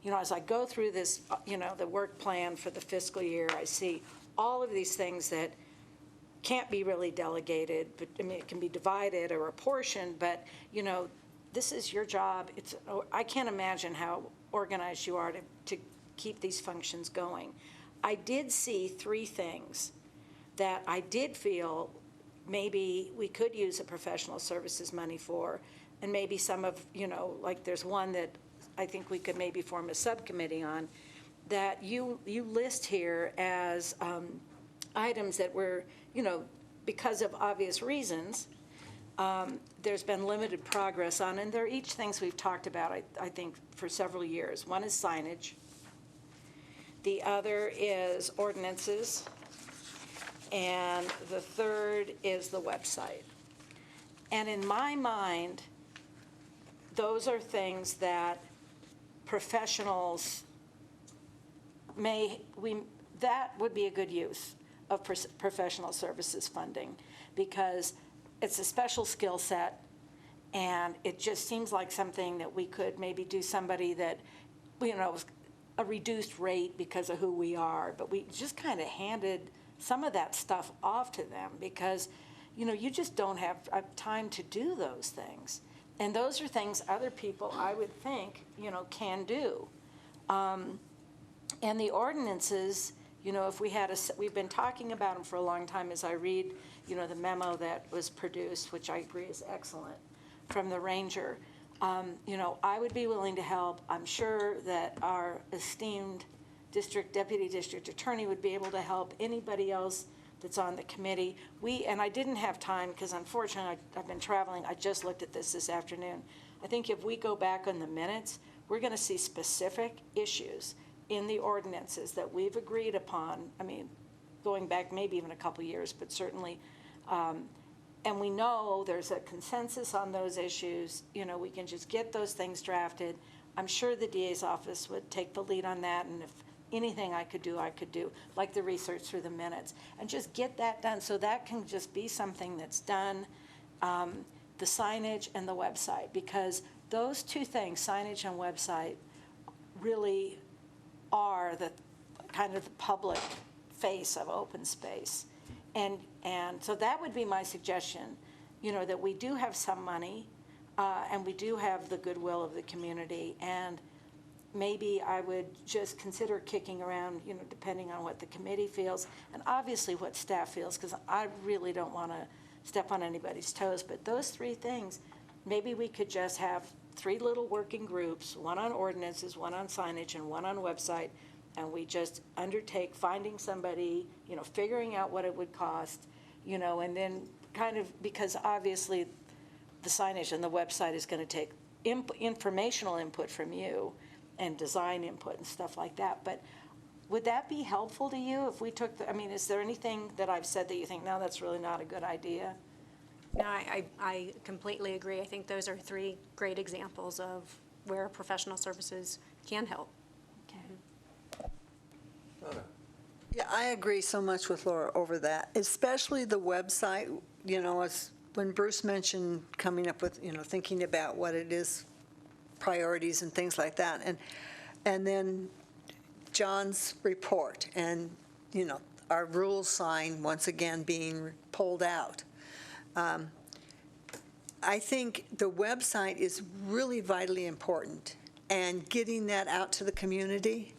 As I go through this, the work plan for the fiscal year, I see all of these things that can't be really delegated, but it can be divided or apportioned, but this is your job. I can't imagine how organized you are to keep these functions going. I did see 3 things that I did feel maybe we could use a professional services money for, and maybe some of, like there's one that I think we could maybe form a subcommittee on, that you list here as items that were, because of obvious reasons, there's been limited progress on, and they're each things we've talked about, I think, for several years. One is signage. The other is ordinances. And the third is the website. And in my mind, those are things that professionals that would be a good use of professional services funding, because it's a special skill set, and it just seems like something that we could maybe do somebody that, a reduced rate because of who we are, but we just kind of handed some of that stuff off to them because, you just don't have time to do those things. And those are things other people, I would think, can do. And the ordinances, if we've been talking about them for a long time as I read, the memo that was produced, which I agree is excellent, from the ranger. I would be willing to help. I'm sure that our esteemed deputy district attorney would be able to help. Anybody else that's on the committee. And I didn't have time because unfortunately I've been traveling. I just looked at this afternoon. I think if we go back on the minutes, we're going to see specific issues in the ordinances that we've agreed upon. Going back maybe even a couple years, but certainly, and we know there's a consensus on those issues. We can just get those things drafted. I'm sure the DA's office would take the lead on that, and if anything I could do, like the research through the minutes, and just get that done so that can just be something that's done, the signage and the website, because those 2 things, signage and website, really are the kind of the public face of open space. And so that would be my suggestion, that we do have some money, and we do have the goodwill of the community, and maybe I would just consider kicking around, depending on what the committee feels, and obviously what staff feels, because I really don't want to step on anybody's toes. But those 3 things, maybe we could just have 3 little working groups, one on ordinances, one on signage, and one on website, and we just undertake finding somebody, figuring out what it would cost, and then kind of, because obviously the signage and the website is going to take informational input from you and design input and stuff like that. But would that be helpful to you if we took is there anything that I've said that you think, no, that's really not a good idea? No, I completely agree. I think those are 3 great examples of where professional services can help. Yeah, I agree so much with Laura over that, especially the website. As when Bruce mentioned coming up with, thinking about what it is, priorities and things like that, and then John's report and, our rules sign once again being pulled out. I think the website is really vitally important, and getting that out to the community,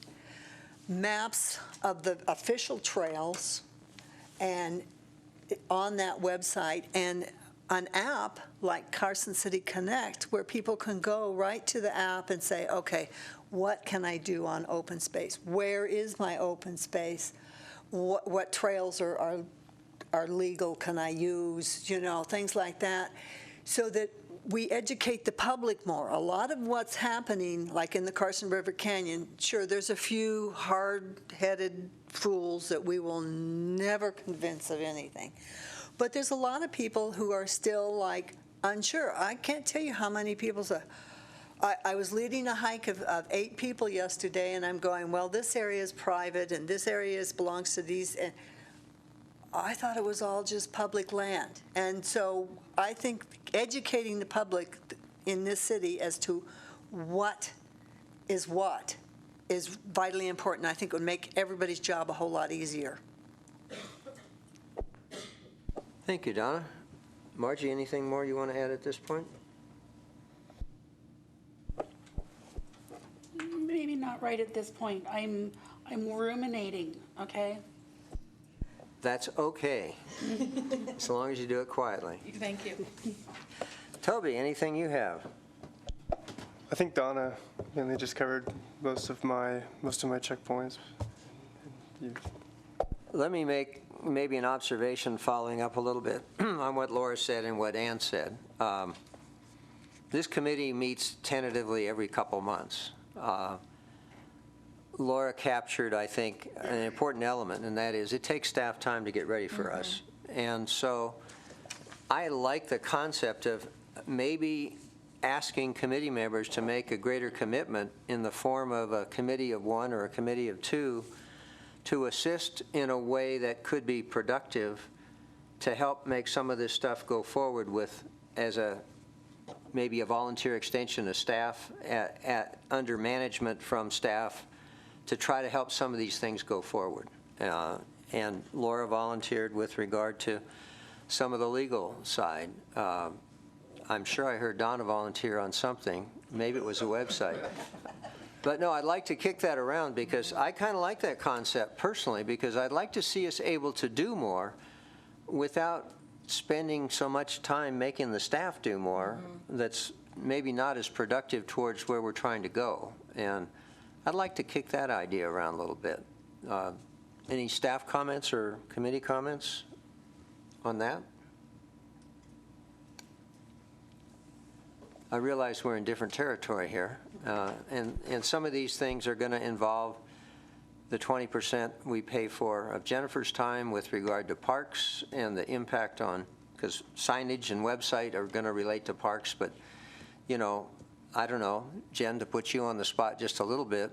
maps of the official trails and on that website, and an app like Carson City Connect where people can go right to the app and say, okay, what can I do on open space? Where is my open space? What trails are legal can I use? Things like that, so that we educate the public more. A lot of what's happening, like in the Carson River Canyon, sure, there's a few hard-headed fools that we will never convince of anything. But there's a lot of people who are still, unsure. I can't tell you how many people say, I was leading a hike of 8 people yesterday, and I'm going, well, this area is private, and this area belongs to these, and I thought it was all just public land. And so I think educating the public in this city as to what is vitally important. I think it would make everybody's job a whole lot easier. Thank you, Donna. Margie, anything more you want to add at this point? Maybe not right at this point. I'm ruminating, okay? That's okay, as long as you do it quietly. Thank you. Toby, anything you have? I think Donna mainly just covered most of my checkpoints. Let me make maybe an observation following up a little bit on what Laura said and what Ann said. This committee meets tentatively every couple months. Laura captured, I think, an important element, and that is it takes staff time to get ready for us. And so I like the concept of maybe asking committee members to make a greater commitment in the form of a committee of 1 or a committee of 2 to assist in a way that could be productive to help make some of this stuff go forward with as maybe a volunteer extension of staff under management from staff to try to help some of these things go forward. And Laura volunteered with regard to some of the legal side. I'm sure I heard Donna volunteer on something. Maybe it was a website. But no, I'd like to kick that around because I kind of like that concept personally, because I'd like to see us able to do more without spending so much time making the staff do more that's maybe not as productive towards where we're trying to go. And I'd like to kick that idea around a little bit. Any staff comments or committee comments on that? I realize we're in different territory here, and some of these things are going to involve the 20% we pay for of Jennifer's time with regard to parks and the impact on, because signage and website are going to relate to parks, but, I don't know, Jen, to put you on the spot just a little bit,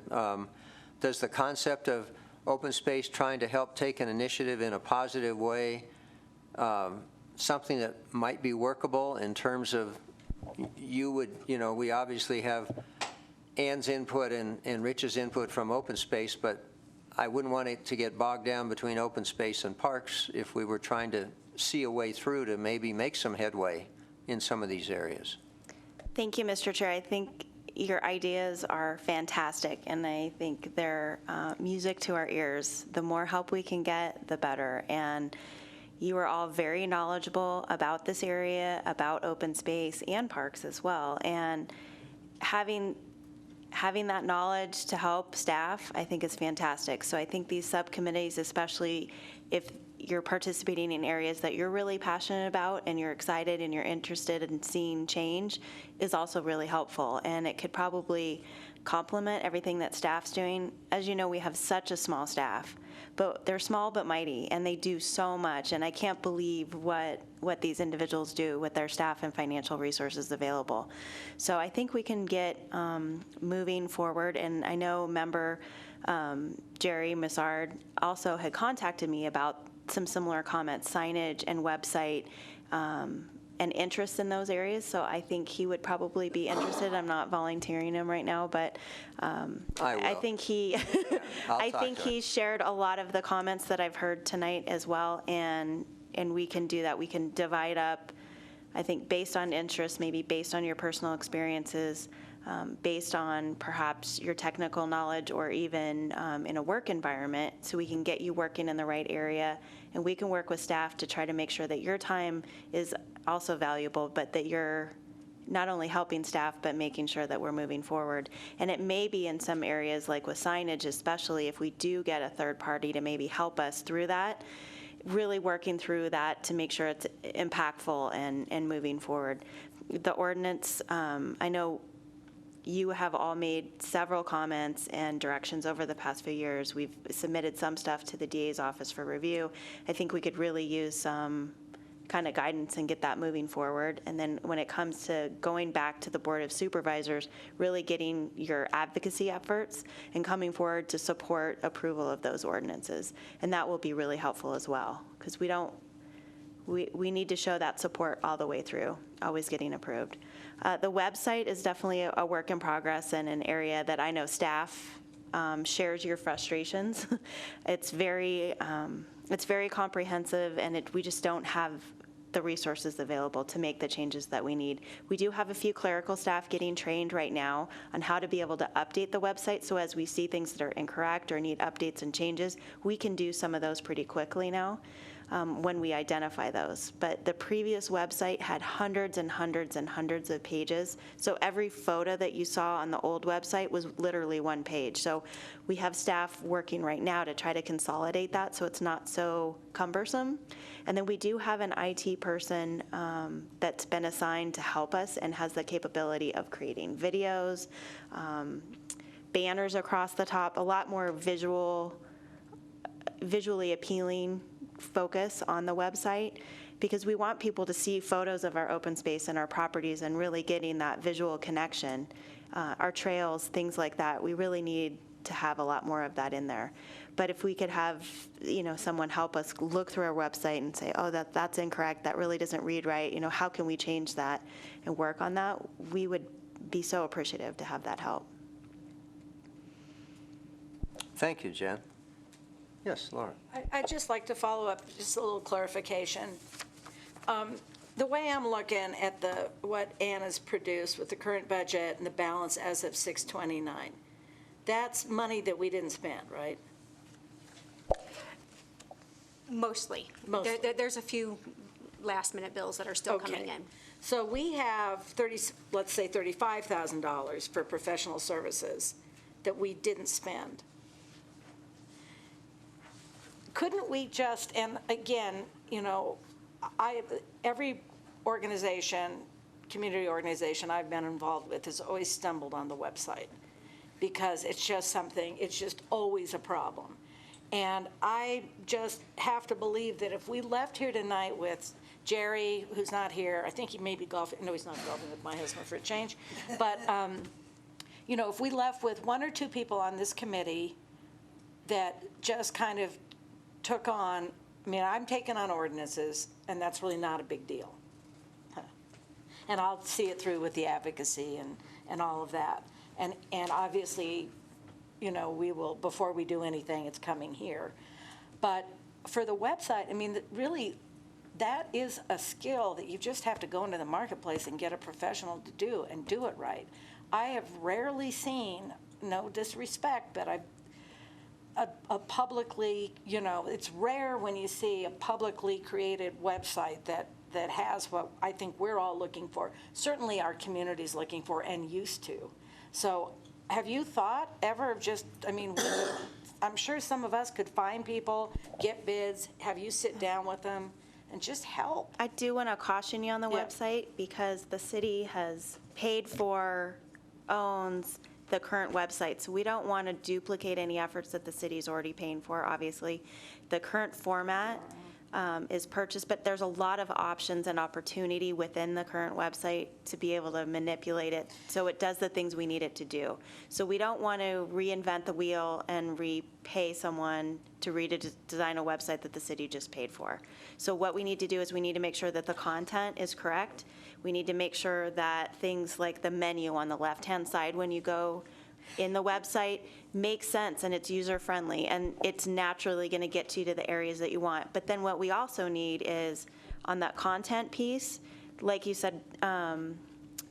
does the concept of open space trying to help take an initiative in a positive way, something that might be workable in terms of we obviously have Ann's input and Rich's input from open space, but I wouldn't want it to get bogged down between open space and parks if we were trying to see a way through to maybe make some headway in some of these areas. Thank you, Mr. Chair. I think your ideas are fantastic, and I think they're music to our ears. The more help we can get, the better. And you are all very knowledgeable about this area, about open space and parks as well. And having that knowledge to help staff, I think is fantastic. So I think these subcommittees, especially if you're participating in areas that you're really passionate about and you're excited and you're interested in seeing change, is also really helpful. And it could probably complement everything that staff's doing. As you know, we have such a small staff, but they're small but mighty, and they do so much. And I can't believe what these individuals do with their staff and financial resources available. So I think we can get moving forward. And I know member Jerry Massard also had contacted me about some similar comments, signage and website, and interest in those areas. So I think he would probably be interested. I'm not volunteering him right now, but I think he, I think he shared a lot of the comments that I've heard tonight as well. And we can do that. We can divide up, I think, based on interest, maybe based on your personal experiences, based on perhaps your technical knowledge, or even in a work environment, so we can get you working in the right area. And we can work with staff to try to make sure that your time is also valuable, but that you're not only helping staff, but making sure that we're moving forward. And it may be in some areas, like with signage, especially if we do get a third party to maybe help us through that, really working through that to make sure it's impactful and moving forward. The ordinance, I know you have all made several comments and directions over the past few years. We've submitted some stuff to the DA's office for review. I think we could really use some kind of guidance and get that moving forward. And then when it comes to going back to the Board of Supervisors, really getting your advocacy efforts and coming forward to support approval of those ordinances. And that will be really helpful as well, because we need to show that support all the way through, always getting approved. The website is definitely a work in progress, and an area that I know staff shares your frustrations. It's very comprehensive, and we just don't have the resources available to make the changes that we need. We do have a few clerical staff getting trained right now on how to be able to update the website, so as we see things that are incorrect or need updates and changes, we can do some of those pretty quickly now. When we identify those. But the previous website had hundreds and hundreds and hundreds of pages. So every photo that you saw on the old website was literally one page. So we have staff working right now to try to consolidate that so it's not so cumbersome. And then we do have an IT person that's been assigned to help us and has the capability of creating videos, banners across the top, a lot more visually appealing focus on the website, because we want people to see photos of our open space and our properties and really getting that visual connection. Our trails, things like that, we really need to have a lot more of that in there. But if we could have, someone help us look through our website and say, oh, that's incorrect, that really doesn't read right, how can we change that and work on that, we would be so appreciative to have that help. Thank you, Jen. Yes, Laura. I'd just like to follow up, just a little clarification. The way I'm looking at what Anna's produced with the current budget and the balance as of 6/29, that's money that we didn't spend, right? Mostly. Mostly. There's a few last-minute bills that are still coming in. So we have let's say $35,000 for professional services that we didn't spend. Couldn't we just, and again, every organization, community organization I've been involved with has always stumbled on the website, because it's just always a problem. And I just have to believe that if we left here tonight with Jerry, who's not here, I think he may be golfing, no, he's not golfing with my husband for a change, but, if we left with one or two people on this committee that just kind of took on, I'm taking on ordinances, and that's really not a big deal. And I'll see it through with the advocacy and all of that. And obviously, we will, before we do anything, it's coming here. But for the website, really, that is a skill that you just have to go into the marketplace and get a professional to do, and do it right. I have rarely seen, no disrespect, but a publicly, it's rare when you see a publicly created website that that has what I think we're all looking for, certainly our community's looking for and used to. So have you thought ever of just, I mean, I'm sure some of us could find people, get bids, have you sit down with them and just help? I do want to caution you on the Yeah. website because the city has paid for, owns the current website. So we don't want to duplicate any efforts that the city's already paying for, obviously. The current format is purchased, but there's a lot of options and opportunity within the current website to be able to manipulate it so it does the things we need it to do. So we don't want to reinvent the wheel and repay someone to redesign a website that the city just paid for. So what we need to do is we need to make sure that the content is correct. We need to make sure that things like the menu on the left-hand side when you go in the website makes sense and it's user-friendly and it's naturally going to get you to the areas that you want. But then what we also need is on that content piece, like you said,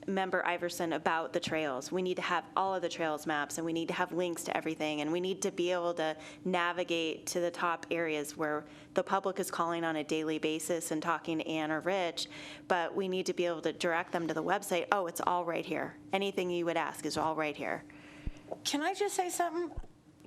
Member Iverson, about the trails. We need to have all of the trails maps and we need to have links to everything and we need to be able to navigate to the top areas where the public is calling on a daily basis and talking to Ann or Rich, but we need to be able to direct them to the website. Oh, it's all right here. Anything you would ask is all right here. Can I just say something?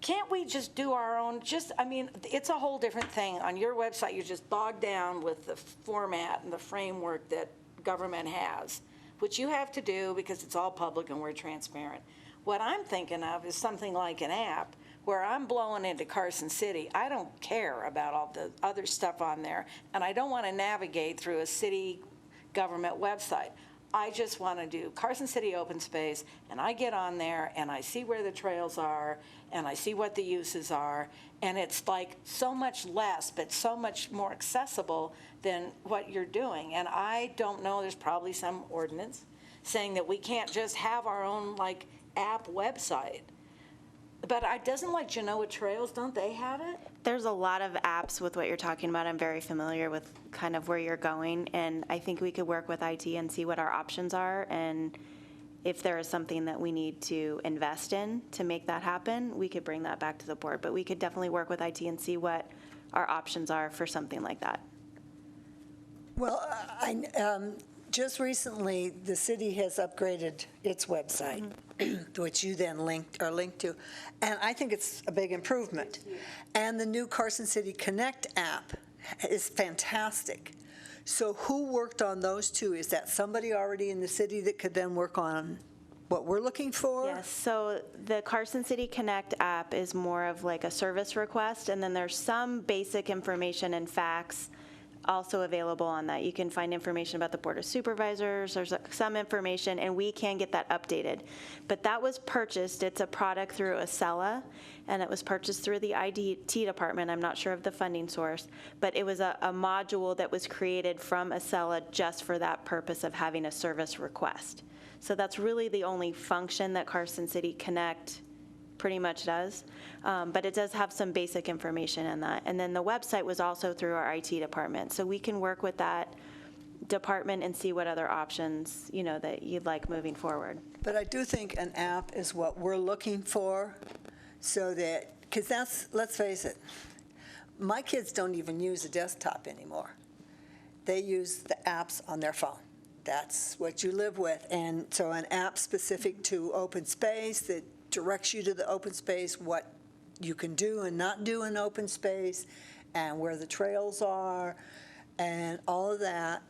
Can't we just do our own, I mean, it's a whole different thing. On your website, you're just bogged down with the format and the framework that government has, which you have to do because it's all public and we're transparent. What I'm thinking of is something like an app where I'm blowing into Carson City. I don't care about all the other stuff on there, and I don't want to navigate through a city government website. I just want to do Carson City open space, and I get on there, and I see where the trails are, and I see what the uses are, and it's like so much less, but so much more accessible than what you're doing. And I don't know, there's probably some ordinance saying that we can't just have our own, like, app website. But doesn't, like, Genoa Trails, don't they have it? There's a lot of apps with what you're talking about. I'm very familiar with kind of where you're going, and I think we could work with IT and see what our options are, and if there is something that we need to invest in to make that happen, we could bring that back to the board. But we could definitely work with IT and see what our options are for something like that. Well, just recently, the city has upgraded its website, which you then linked to, and I think it's a big improvement. And the new Carson City Connect app is fantastic. So who worked on those two? Is that somebody already in the city that could then work on what we're looking for? Yes, so the Carson City Connect app is more of like a service request, and then there's some basic information and facts also available on that. You can find information about the Board of Supervisors, there's some information, and we can get that updated. But that was purchased, it's a product through Acela, and it was purchased through the IT department. I'm not sure of the funding source, but it was a module that was created from Acela just for that purpose of having a service request. So that's really the only function that Carson City Connect pretty much does, but it does have some basic information in that. And then the website was also through our IT department, so we can work with that department and see what other options, that you'd like moving forward. But I do think an app is what we're looking for, so that, because let's face it, my kids don't even use a desktop anymore. They use the apps on their phone. That's what you live with. And so an app specific to open space that directs you to the open space, what you can do and not do in open space, and where the trails are, and all of that,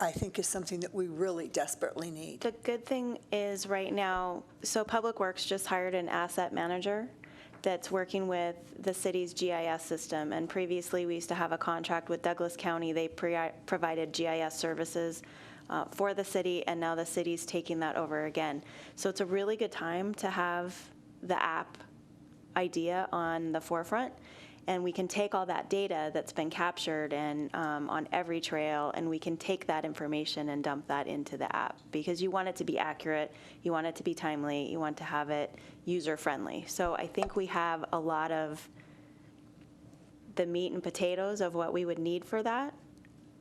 I think is something that we really desperately need. The good thing is right now, so Public Works just hired an asset manager that's working with the city's GIS system, and previously we used to have a contract with Douglas County. They provided GIS services for the city, and now the city's taking that over again. So it's a really good time to have the app idea on the forefront, and we can take all that data that's been captured and on every trail, and we can take that information and dump that into the app, because you want it to be accurate, you want it to be timely, you want to have it user-friendly. So I think we have a lot of the meat and potatoes of what we would need for that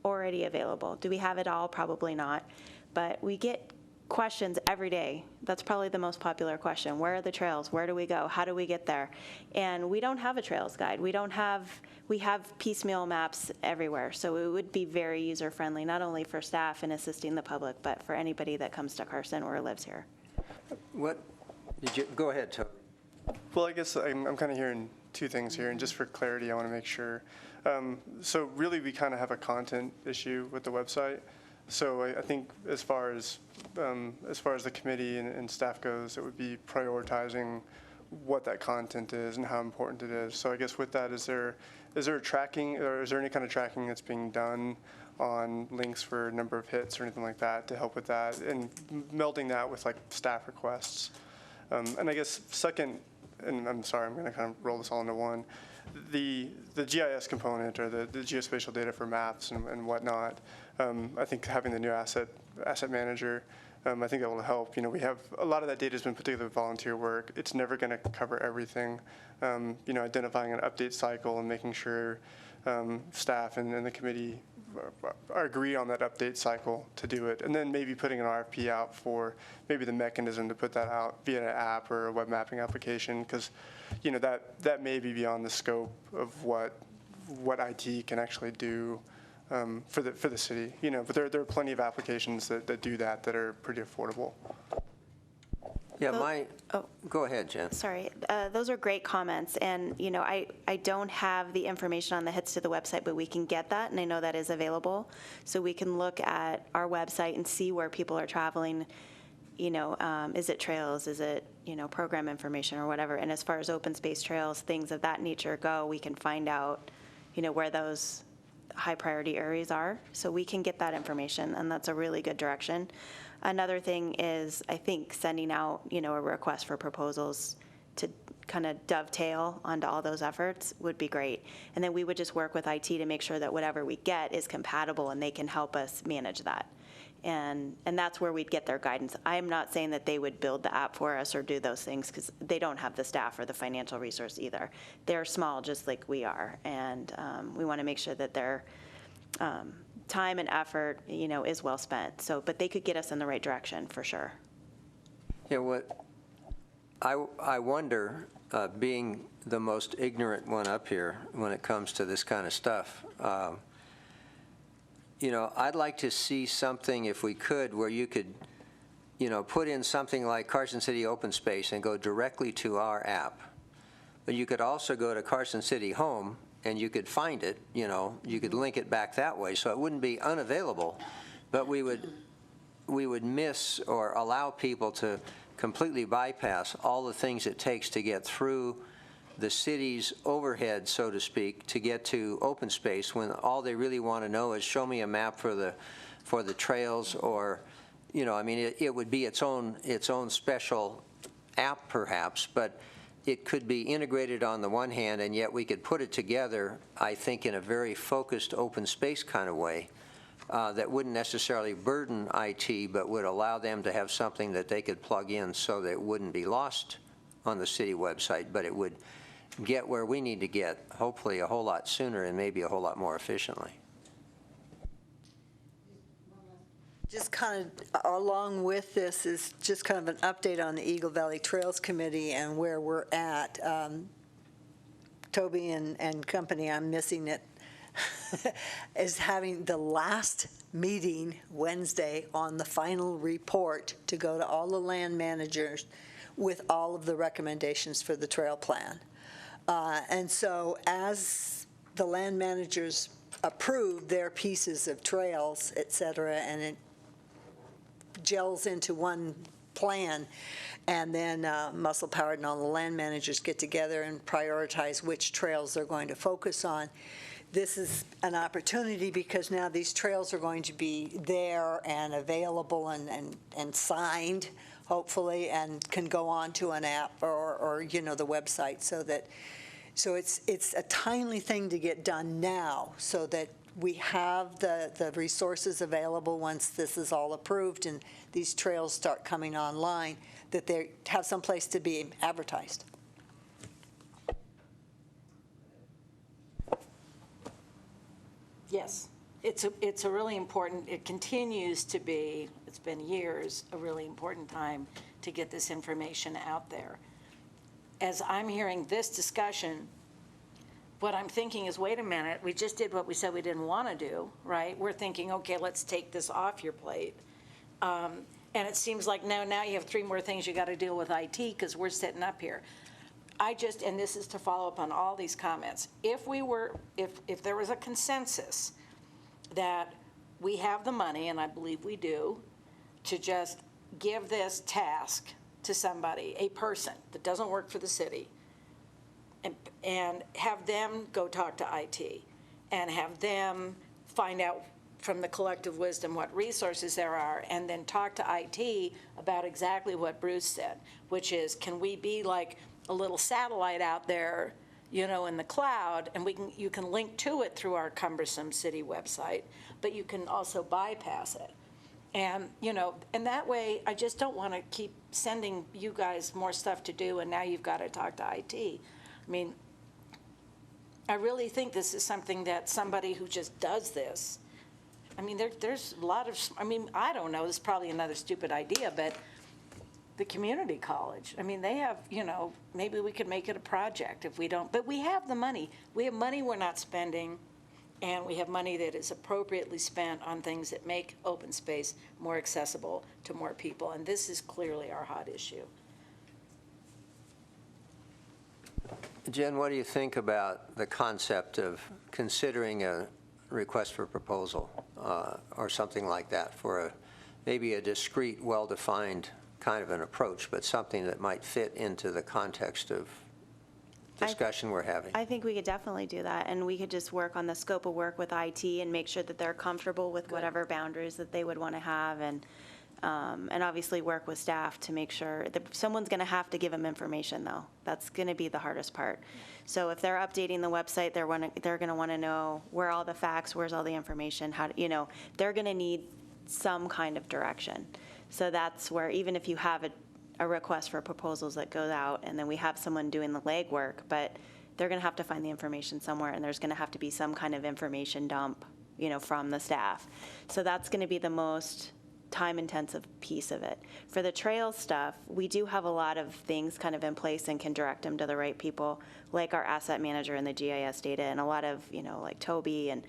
already available. Do we have it all? Probably not. But we get questions every day. That's probably the most popular question. Where are the trails? Where do we go? How do we get there? And we don't have a trails guide. We have piecemeal maps everywhere. So it would be very user-friendly, not only for staff and assisting the public, but for anybody that comes to Carson or lives here. What, did you, go ahead, Toby. Well, I guess I'm kind of hearing two things here, and just for clarity, I want to make sure. So really, we kind of have a content issue with the website. So I think as far as the committee and staff goes, it would be prioritizing what that content is and how important it is. So I guess with that, is there a tracking, or is there any kind of tracking that's being done on links for number of hits or anything like that to help with that, and melding that with like staff requests? And I guess second, and I'm sorry, I'm going to kind of roll this all into one, the GIS component, or the geospatial data for maps and whatnot. I think having the new asset manager, I think that will help. You know, we have a lot of that data has been put together with volunteer work. It's never going to cover everything. You know, identifying an update cycle and making sure staff and the committee agree on that update cycle to do it, and then maybe putting an RFP out for maybe the mechanism to put that out via an app or a web mapping application, because you know that may be beyond the scope of what IT can actually do for the city. You know, but there are plenty of applications that do that are pretty affordable. Yeah, go ahead, Jen. Sorry, those are great comments, and you know, I don't have the information on the hits to the website, but we can get that, and I know that is available, so we can look at our website and see where people are traveling. You know, is it trails? Is it, you know, program information or whatever? And as far as open space trails, things of that nature go, we can find out, you know, where those high priority areas are. So we can get that information, and that's a really good direction. Another thing is, I think, sending out, you know, a request for proposals to kind of dovetail onto all those efforts would be great. And then we would just work with IT to make sure that whatever we get is compatible and they can help us manage that. And that's where we'd get their guidance. I'm not saying that they would build the app for us or do those things, because they don't have the staff or the financial resource either. They're small just like we are, and we want to make sure that their time and effort, you know, is well spent. So, but they could get us in the right direction for sure. Yeah, what I wonder, being the most ignorant one up here when it comes to this kind of stuff, you know, I'd like to see something, if we could, where you could, you know, put in something like Carson City Open Space and go directly to our app. But you could also go to Carson City Home and you could find it, you know, you could link it back that way, so it wouldn't be unavailable, but we would miss or allow people to completely bypass all the things it takes to get through the city's overhead, so to speak, to get to open space, when all they really want to know is show me a map for the trails, or, you know, I mean, it would be its own special app perhaps, but it could be integrated on the one hand, and yet we could put it together, I think, in a very focused open space kind of way that wouldn't necessarily burden IT, but would allow them to have something that they could plug in so that it wouldn't be lost on the city website, but it would get where we need to get, hopefully a whole lot sooner and maybe a whole lot more efficiently. Just kind of along with this is just kind of an update on the Eagle Valley Trails Committee and where we're at. Toby and company, I'm missing it, is having the last meeting Wednesday on the final report to go to all the land managers with all of the recommendations for the trail plan. And so as the land managers approve their pieces of trails, et cetera, and it gels into one plan, and then Muscle Powered and all the land managers get together and prioritize which trails they're going to focus on. This is an opportunity because now these trails are going to be there and available and signed, hopefully, and can go on to an app or you know, the website, so it's a timely thing to get done now, so that we have the resources available once this is all approved and these trails start coming online, that they have some place to be advertised. Yes, it's a really important, it continues to be, it's been years, a really important time to get this information out there. As I'm hearing this discussion, what I'm thinking is, wait a minute, we just did what we said we didn't want to do, right? We're thinking, okay, let's take this off your plate. And it seems like now you have 3 more things you got to deal with IT because we're sitting up here. And this is to follow up on all these comments. If there was a consensus that we have the money, and I believe we do, to just give this task to somebody, a person that doesn't work for the city, and have them go talk to IT and have them find out from the collective wisdom what resources there are, and then talk to IT about exactly what Bruce said, which is, can we be like a little satellite out there, in the cloud, and you can link to it through our cumbersome city website, but you can also bypass it. And, and that way, I just don't want to keep sending you guys more stuff to do, and now you've got to talk to IT. I mean, I really think this is something that somebody who just does this, I mean, there's a lot of, I don't know, this is probably another stupid idea, but the community college, they have, maybe we could make it a project if we don't, but we have the money. We have money we're not spending, and we have money that is appropriately spent on things that make open space more accessible to more people, and this is clearly our hot issue. Jen, what do you think about the concept of considering a request for proposal or something like that for maybe a discrete, well-defined kind of an approach, but something that might fit into the context of discussion we're having? I think we could definitely do that, and we could just work on the scope of work with IT and make sure that they're comfortable with whatever boundaries that they would want to have, and obviously work with staff to make sure that someone's going to have to give them information, though. That's going to be the hardest part. So if they're updating the website, they're going to want to know where all the facts, where's all the information, they're going to need some kind of direction. So that's where, even if you have a request for proposals that goes out, and then we have someone doing the legwork, but they're going to have to find the information somewhere, and there's going to have to be some kind of information dump, from the staff. So that's going to be the most time-intensive piece of it. For the trail stuff, we do have a lot of things kind of in place and can direct them to the right people, like our asset manager and the GIS data, and a lot of, like Toby and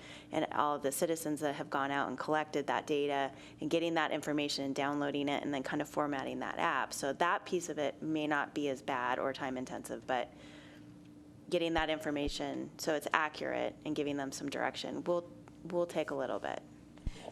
all of the citizens that have gone out and collected that data and getting that information and downloading it and then kind of formatting that app. So that piece of it may not be as bad or time-intensive, but getting that information so it's accurate and giving them some direction will take a little bit.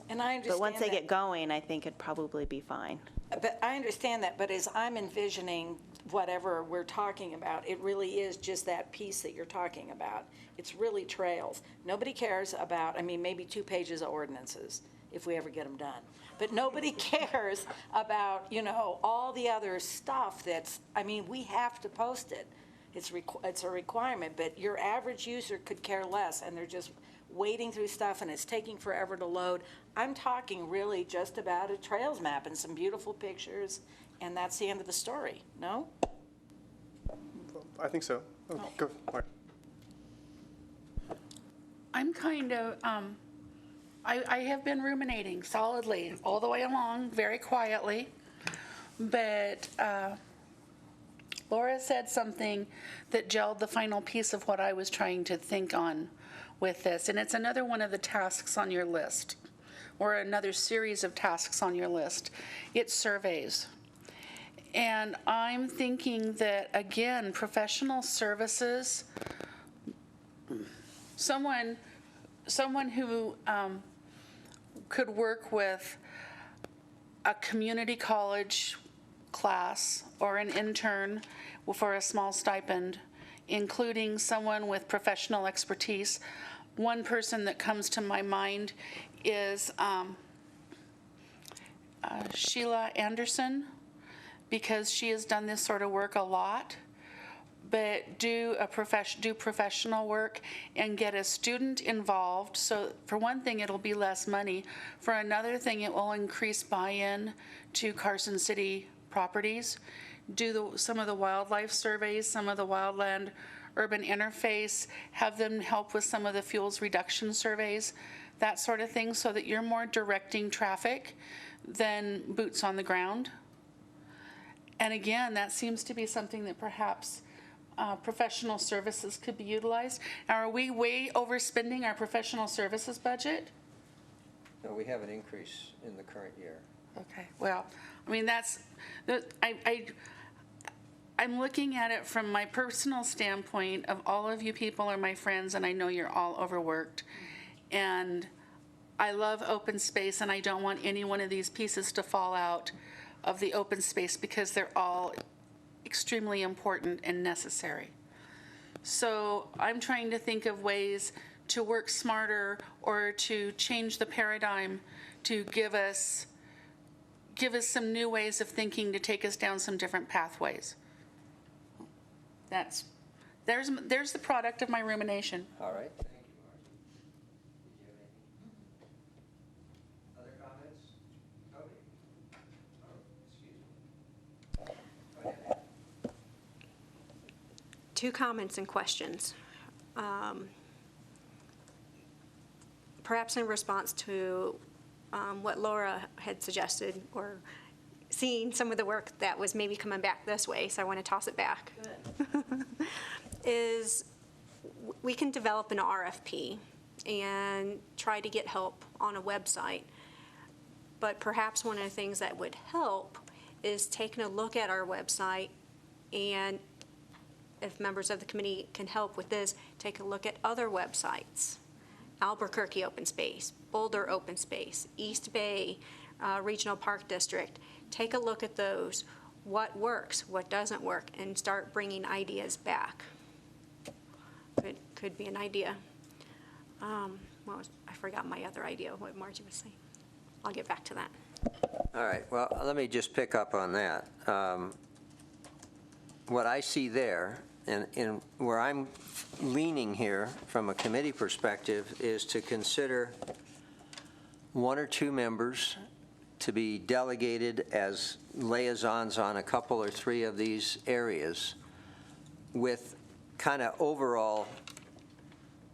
And I understand But once they that. get going, I think it'd probably be fine. But I understand that, but as I'm envisioning whatever we're talking about, it really is just that piece that you're talking about. It's really trails. Nobody cares about, maybe 2 pages of ordinances, if we ever get them done. But nobody cares about, all the other stuff that's, we have to post it. It's a requirement, but your average user could care less, and they're just wading through stuff, and it's taking forever to load. I'm talking really just about a trails map and some beautiful pictures, and that's the end of the story, no? I think so. Oh, go, Mark. I'm kind of, I have been ruminating solidly all the way along, very quietly, but Laura said something that gelled the final piece of what I was trying to think on with this, and it's another one of the tasks on your list, or another series of tasks on your list. It's surveys. And I'm thinking that, again, professional services, someone who could work with a community college class or an intern for a small stipend, including someone with professional expertise. One person that comes to my mind is Sheila Anderson, because she has done this sort of work a lot, but do professional work and get a student involved. So for one thing, it'll be less money. For another thing, it will increase buy-in to Carson City properties, do some of the wildlife surveys, some of the wildland urban interface, have them help with some of the fuels reduction surveys, that sort of thing, so that you're more directing traffic than boots on the ground. And again, that seems to be something that perhaps professional services could be utilized. Now, are we way overspending our professional services budget? No, we have an increase in the current year. Okay, well, I mean, I'm looking at it from my personal standpoint of all of you people are my friends, and I know you're all overworked. And I love open space, and I don't want any one of these pieces to fall out of the open space because they're all extremely important and necessary. So I'm trying to think of ways to work smarter or to change the paradigm to give us some new ways of thinking to take us down some different pathways. There's the product of my rumination. All right, thank you, Margie. Did you have anything? Other comments? Toby? Oh, excuse me. Go ahead. 2 comments and questions. Perhaps in response to what Laura had suggested, or seeing some of the work that was maybe coming back this way, so I want to toss it back. Is we can develop an RFP and try to get help on a website. But perhaps one of the things that would help is taking a look at our website, and if members of the committee can help with this, take a look at other websites. Albuquerque Open Space, Boulder Open Space, East Bay Regional Park District. Take a look at those. What works, what doesn't work, and start bringing ideas back. Could be an idea. I forgot my other idea, what Margie was saying. I'll get back to that. All right, well, let me just pick up on that. What I see there, and where I'm leaning here from a committee perspective, is to consider 1 or 2 members to be delegated as liaisons on a couple or 3 of these areas with kind of overall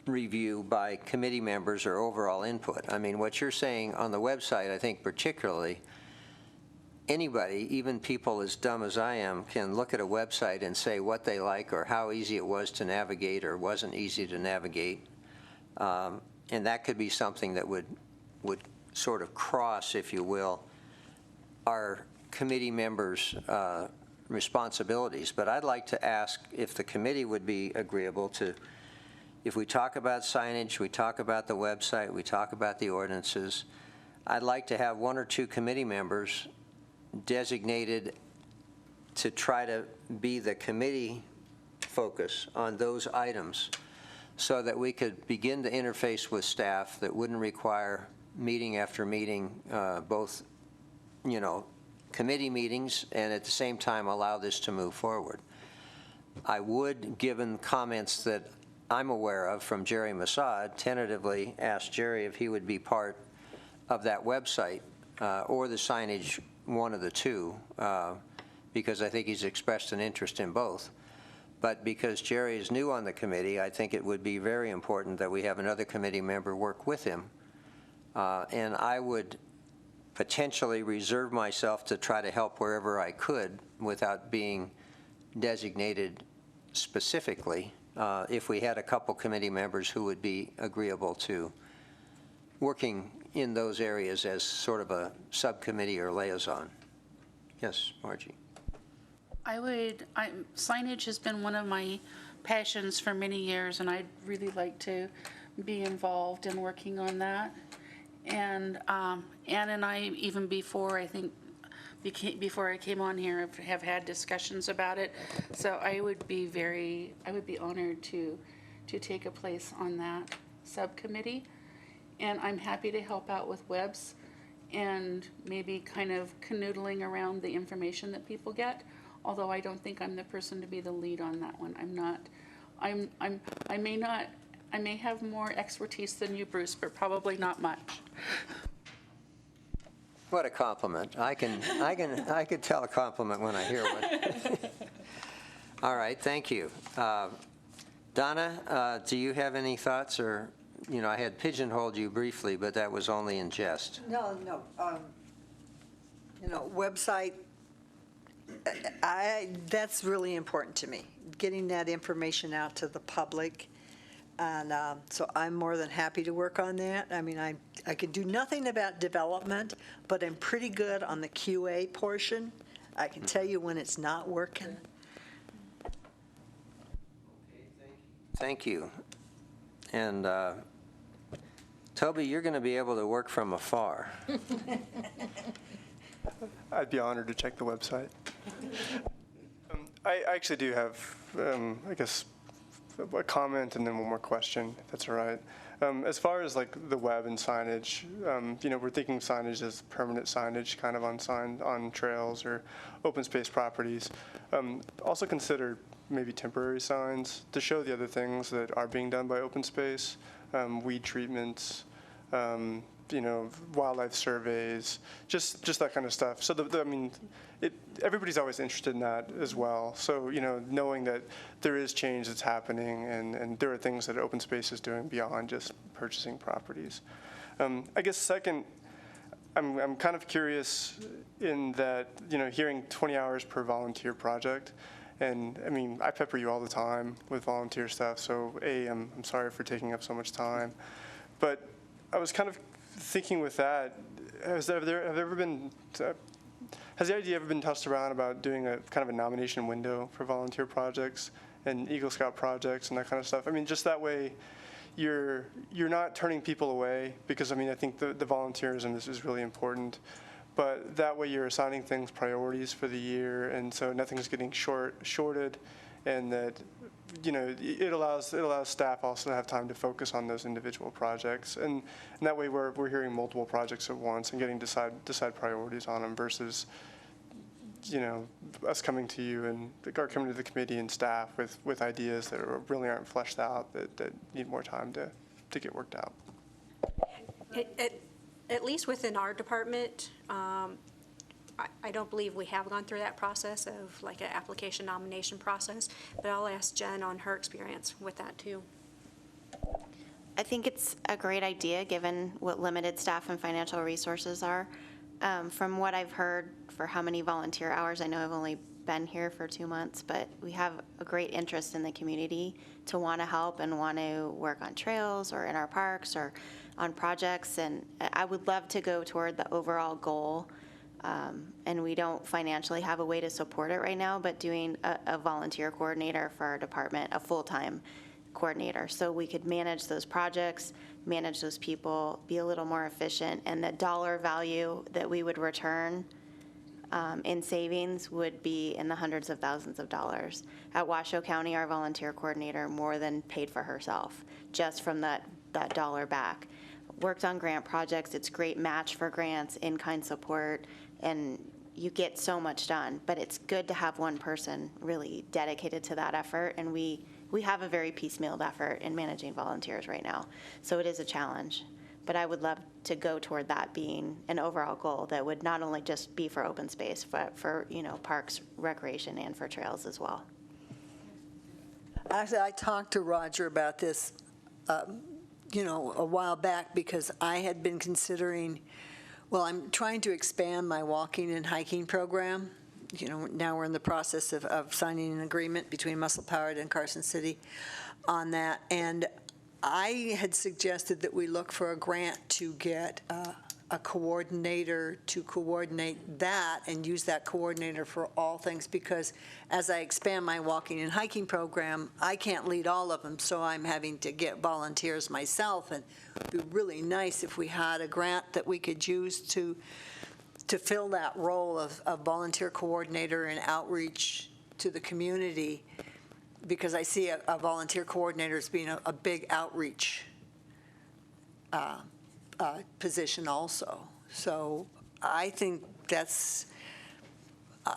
review by committee members or overall input. I mean, what you're saying on the website, I think particularly, anybody, even people as dumb as I am, can look at a website and say what they like or how easy it was to navigate or wasn't easy to navigate. And that could be something that would sort of cross, if you will, our committee members' responsibilities. But I'd like to ask if the committee would be agreeable to, if we talk about signage, we talk about the website, we talk about the ordinances, I'd like to have 1 or 2 committee members designated to try to be the committee focus on those items so that we could begin to interface with staff that wouldn't require meeting after meeting, both, committee meetings, and at the same time allow this to move forward. I would, given comments that I'm aware of from Jerry Massad, tentatively ask Jerry if he would be part of that website or the signage, one of the 2, because I think he's expressed an interest in both. But because Jerry is new on the committee, I think it would be very important that we have another committee member work with him. And I would potentially reserve myself to try to help wherever I could without being designated specifically, if we had a couple committee members who would be agreeable to working in those areas as sort of a subcommittee or liaison. Yes, Margie. Signage has been one of my passions for many years, and I'd really like to be involved in working on that. And Ann and I, even before I came on here, have had discussions about it. So I would be honored to take a place on that subcommittee. And I'm happy to help out with webs and maybe kind of canoodling around the information that people get. Although I don't think I'm the person to be the lead on that one. I'm not. I may have more expertise than you, Bruce, but probably not much. What a compliment. I could tell a compliment when I hear one. All right, thank you. Donna, do you have any thoughts, or, I had pigeonholed you briefly, but that was only in jest. No, website, that's really important to me, getting that information out to the public. And so I'm more than happy to work on that. I mean, I can do nothing about development, but I'm pretty good on the QA portion. I can tell you when it's not working. Thank you. And Toby, you're going to be able to work from afar. I'd be honored to check the website. I actually do have, I guess, a comment and then one more question, if that's all right. As far as like the web and signage, we're thinking signage as permanent signage, kind of on trails or open space properties. Also consider maybe temporary signs to show the other things that are being done by open space, weed treatments, wildlife surveys, just that kind of stuff. So everybody's always interested in that as well. So, knowing that there is change that's happening and there are things that open space is doing beyond just purchasing properties. I guess second, I'm kind of curious in that, hearing 20 hours per volunteer project. And I pepper you all the time with volunteer stuff. So I'm sorry for taking up so much time. But I was kind of thinking with that, has the idea ever been tossed around about doing a kind of a nomination window for volunteer projects and Eagle Scout projects and that kind of stuff? Just that way you're not turning people away, because I think the volunteerism is really important. But that way you're assigning things priorities for the year, and so nothing's getting shorted, and that it allows staff also to have time to focus on those individual projects, and that way we're hearing multiple projects at once and getting decide priorities on them versus us coming to you and coming to the committee and staff with ideas that really aren't fleshed out, that need more time to get worked out. At least within our department, I don't believe we have gone through that process of like an application nomination process, but I'll ask Jen on her experience with that too. I think it's a great idea, given what limited staff and financial resources are. From what I've heard for how many volunteer hours, I know I've only been here for 2 months, but we have a great interest in the community to want to help and want to work on trails or in our parks or on projects. And I would love to go toward the overall goal. And we don't financially have a way to support it right now, but doing a volunteer coordinator for our department, a full-time coordinator, so we could manage those projects, manage those people, be a little more efficient, and the dollar value that we would return in savings would be in the hundreds of thousands of dollars. At Washoe County, our volunteer coordinator more than paid for herself just from that dollar back. Worked on grant projects. It's great match for grants, in-kind support, and you get so much done. But it's good to have one person really dedicated to that effort, and we have a very piecemealed effort in managing volunteers right now. So it is a challenge. But I would love to go toward that being an overall goal that would not only just be for open space, but for parks, recreation, and for trails as well. Actually, I talked to Roger about this, a while back, because I had been considering, I'm trying to expand my walking and hiking program. Now we're in the process of signing an agreement between Muscle Powered and Carson City on that. And I had suggested that we look for a grant to get a coordinator to coordinate that and use that coordinator for all things, because as I expand my walking and hiking program, I can't lead all of them, so I'm having to get volunteers myself. And it would be really nice if we had a grant that we could use to fill that role of volunteer coordinator and outreach to the community, because I see a volunteer coordinator as being a big outreach position also. So I think that's,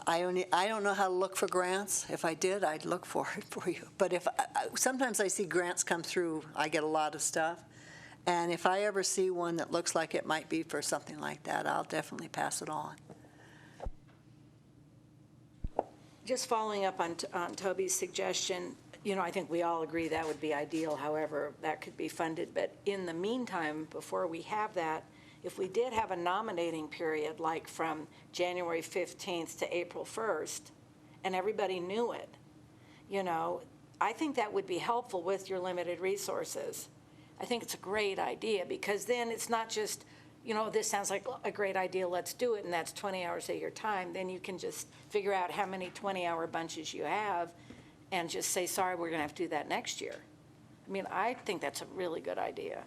I don't know how to look for grants. If I did, I'd look for it for you. But sometimes I see grants come through, I get a lot of stuff. And if I ever see one that looks like it might be for something like that, I'll definitely pass it on. Just following up on Toby's suggestion, I think we all agree that would be ideal, however, that could be funded. But in the meantime, before we have that, if we did have a nominating period, like from January 15th to April 1st, and everybody knew it, I think that would be helpful with your limited resources. I think it's a great idea, because then it's not just, this sounds like a great idea, let's do it, and that's 20 hours of your time. Then you can just figure out how many 20-hour bunches you have and just say, sorry, we're going to have to do that next year. I mean, I think that's a really good idea.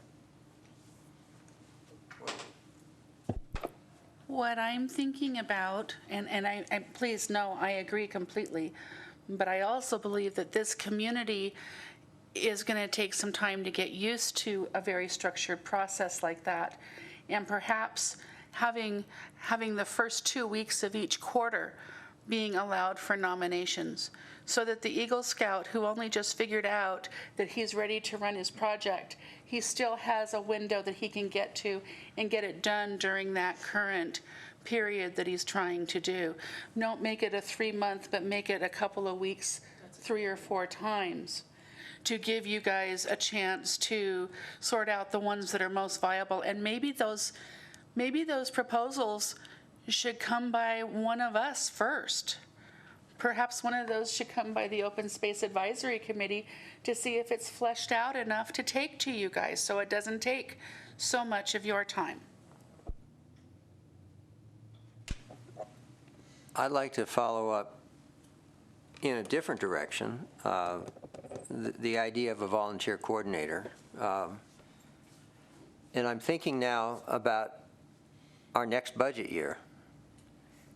What I'm thinking about, and I please know, I agree completely, but I also believe that this community is going to take some time to get used to a very structured process like that. And perhaps having the first 2 weeks of each quarter being allowed for nominations, so that the Eagle Scout, who only just figured out that he's ready to run his project, he still has a window that he can get to and get it done during that current period that he's trying to do. Don't make it a 3-month, but make it a couple of weeks, 3 or 4 times, to give you guys a chance to sort out the ones that are most viable. And maybe those proposals should come by one of us first. Perhaps one of those should come by the Open Space Advisory Committee to see if it's fleshed out enough to take to you guys, so it doesn't take so much of your time. I'd like to follow up in a different direction, the idea of a volunteer coordinator. And I'm thinking now about our next budget year.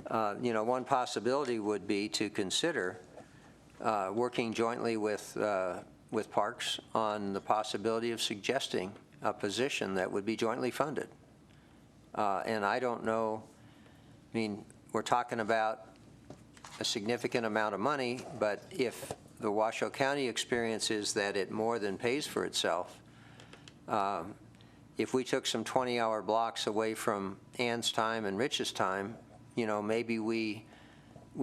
One possibility would be to consider working jointly with Parks on the possibility of suggesting a position that would be jointly funded. And I don't know, we're talking about a significant amount of money, but if the Washoe County experience is that it more than pays for itself, if we took some 20-hour blocks away from Ann's time and Rich's time, maybe we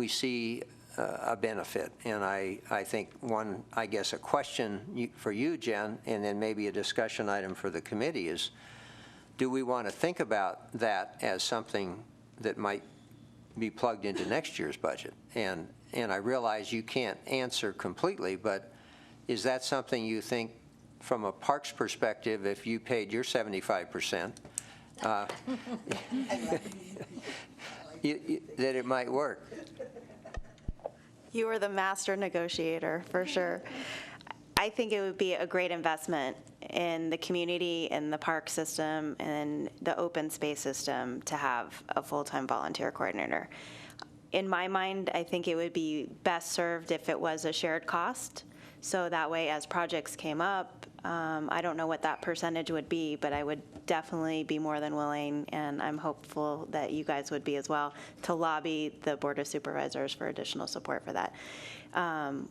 see a benefit. And I think a question for you, Jen, and then maybe a discussion item for the committee is, do we want to think about that as something that might be plugged into next year's budget? And I realize you can't answer completely, but is that something you think from a Parks perspective, if you paid your 75%, that it might work? You are the master negotiator, for sure. I think it would be a great investment in the community, in the park system, and the open space system to have a full-time volunteer coordinator. In my mind, I think it would be best served if it was a shared cost. So that way, as projects came up, I don't know what that percentage would be, but I would definitely be more than willing, and I'm hopeful that you guys would be as well, to lobby the Board of Supervisors for additional support for that.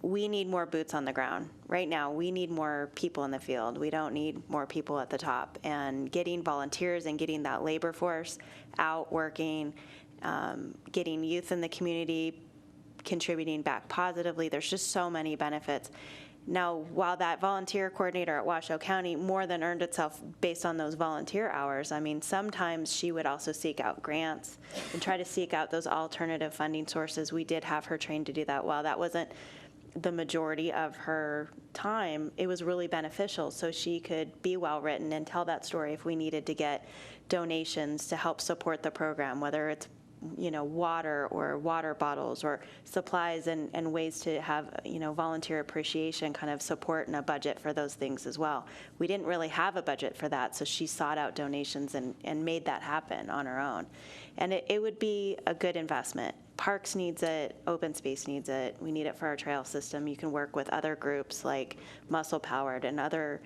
We need more boots on the ground. Right now, we need more people in the field. We don't need more people at the top. And getting volunteers and getting that labor force out working, getting youth in the community contributing back positively, there's just so many benefits. Now, while that volunteer coordinator at Washoe County more than earned itself based on those volunteer hours, sometimes she would also seek out grants and try to seek out those alternative funding sources. We did have her trained to do that. While that wasn't the majority of her time, it was really beneficial, so she could be well-written and tell that story if we needed to get donations to help support the program, whether it's water or water bottles or supplies and ways to have, volunteer appreciation kind of support and a budget for those things as well. We didn't really have a budget for that, so she sought out donations and made that happen on her own. And it would be a good investment. Parks needs it, open space needs it, we need it for our trail system. You can work with other groups like Muscle Powered and other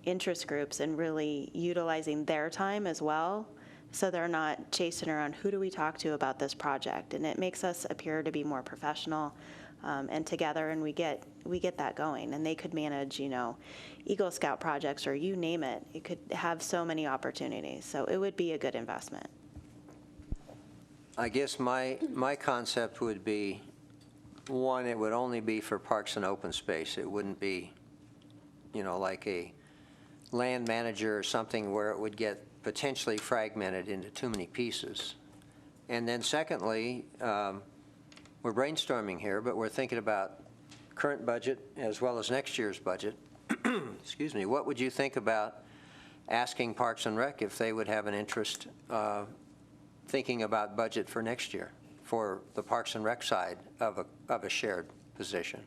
interest groups and really utilizing their time as well, so they're not chasing around, who do we talk to about this project? And it makes us appear to be more professional and together, and we get that going. And they could manage, Eagle Scout projects or you name it. It could have so many opportunities. So it would be a good investment. I guess my concept would be one, it would only be for parks and open space. It wouldn't be, like a land manager or something where it would get potentially fragmented into too many pieces. And then secondly, we're brainstorming here, but we're thinking about current budget as well as next year's budget. Excuse me. What would you think about asking Parks and Rec if they would have an interest thinking about budget for next year for the Parks and Rec side of a shared position?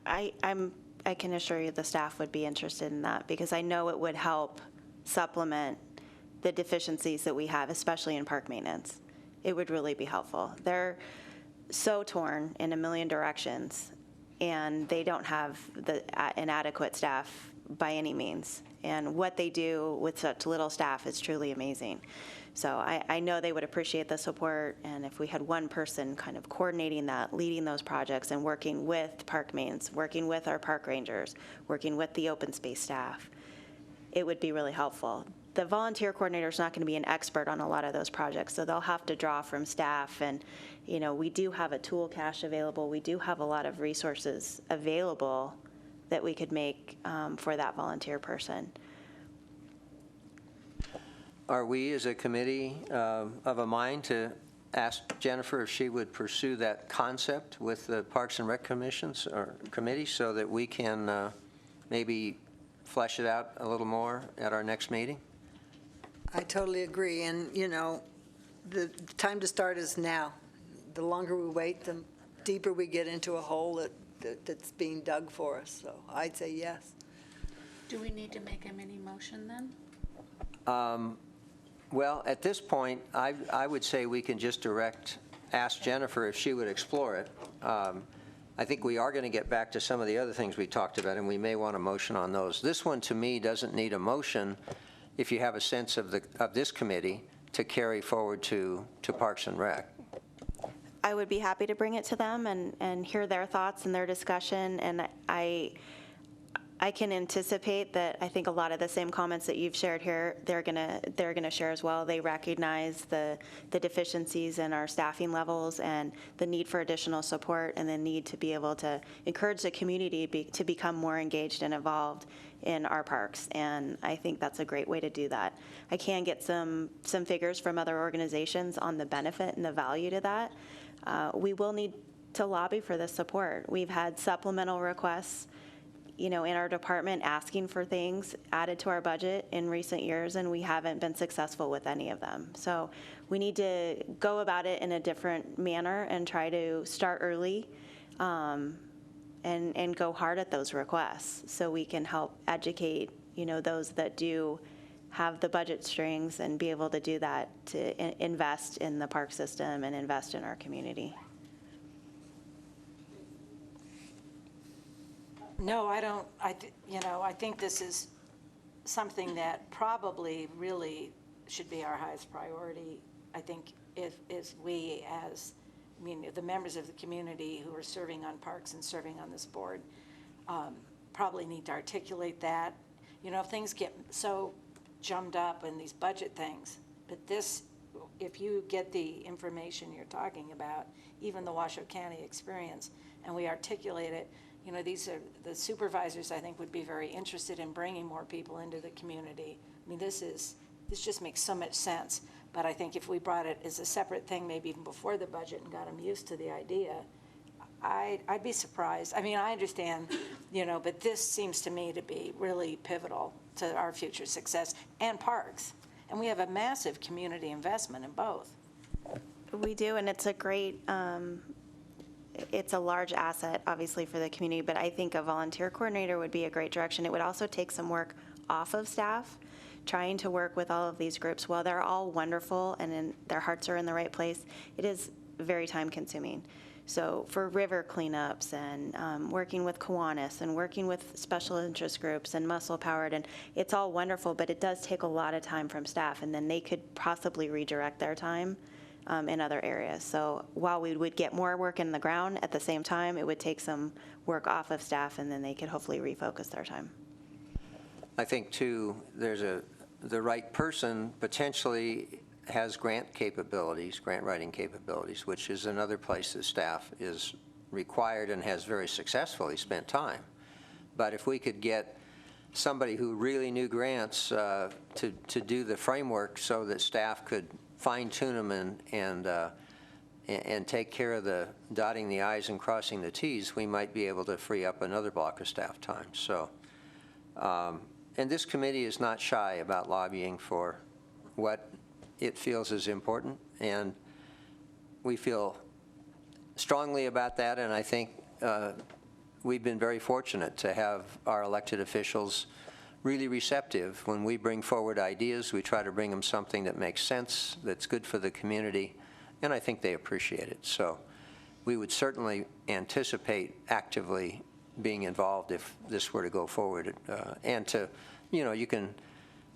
I can assure you the staff would be interested in that because I know it would help supplement the deficiencies that we have, especially in park maintenance. It would really be helpful. They're so torn in a million directions, and they don't have an adequate staff by any means. And what they do with such little staff is truly amazing. So I know they would appreciate the support, and if we had one person kind of coordinating that, leading those projects, and working with park mains, working with our park rangers, working with the open space staff, it would be really helpful. The volunteer coordinator is not going to be an expert on a lot of those projects, so they'll have to draw from staff. And, we do have a tool cache available. We do have a lot of resources available that we could make for that volunteer person. Are we, as a committee, of a mind to ask Jennifer if she would pursue that concept with the Parks and Rec commissions or committee so that we can maybe flesh it out a little more at our next meeting? I totally agree, and, the time to start is now. The longer we wait, the deeper we get into a hole that's being dug for us, so I'd say yes. Do we need to make a mini motion then? Well, at this point, I would say we can just ask Jennifer if she would explore it. I think we are going to get back to some of the other things we talked about, and we may want a motion on those. This one, to me, doesn't need a motion if you have a sense of this committee to carry forward to Parks and Rec. I would be happy to bring it to them and hear their thoughts and their discussion, and I can anticipate that I think a lot of the same comments that you've shared here, they're gonna share as well. They recognize the deficiencies in our staffing levels and the need for additional support and the need to be able to encourage the community to become more engaged and involved in our parks. And I think that's a great way to do that. I can get some figures from other organizations on the benefit and the value to that. We will need to lobby for this support. We've had supplemental requests in our department asking for things added to our budget in recent years, and we haven't been successful with any of them. So we need to go about it in a different manner and try to start early and go hard at those requests so we can help educate, those that do have the budget strings and be able to do that to invest in the park system and invest in our community. No, I don't. I think this is something that probably really should be our highest priority. I think if we the members of the community who are serving on parks and serving on this board probably need to articulate that. If things get so jummed up in these budget things, but if you get the information you're talking about, even the Washoe County experience, and we articulate it, these are the supervisors, I think, would be very interested in bringing more people into the community. This just makes so much sense. But I think if we brought it as a separate thing, maybe even before the budget, and got them used to the idea, I'd be surprised. I understand, but this seems to me to be really pivotal to our future success and parks. And we have a massive community investment in both. We do, and it's a great, it's a large asset, obviously, for the community, but I think a volunteer coordinator would be a great direction. It would also take some work off of staff, trying to work with all of these groups. While they're all wonderful and their hearts are in the right place, it is very time-consuming. So for river cleanups and working with Kiwanis and working with special interest groups and Muscle Powered, and it's all wonderful, but it does take a lot of time from staff, and then they could possibly redirect their time in other areas. So while we would get more work in the ground, at the same time, it would take some work off of staff, and then they could hopefully refocus their time. I think, too, the right person potentially has grant writing capabilities, which is another place that staff is required and has very successfully spent time. But if we could get somebody who really knew grants to do the framework so that staff could fine-tune them and take care of the dotting the i's and crossing the t's, we might be able to free up another block of staff time. So, and this committee is not shy about lobbying for what it feels is important, and we feel strongly about that, and I think we've been very fortunate to have our elected officials really receptive. When we bring forward ideas, we try to bring them something that makes sense, that's good for the community, and I think they appreciate it. So we would certainly anticipate actively being involved if this were to go forward. And to, you can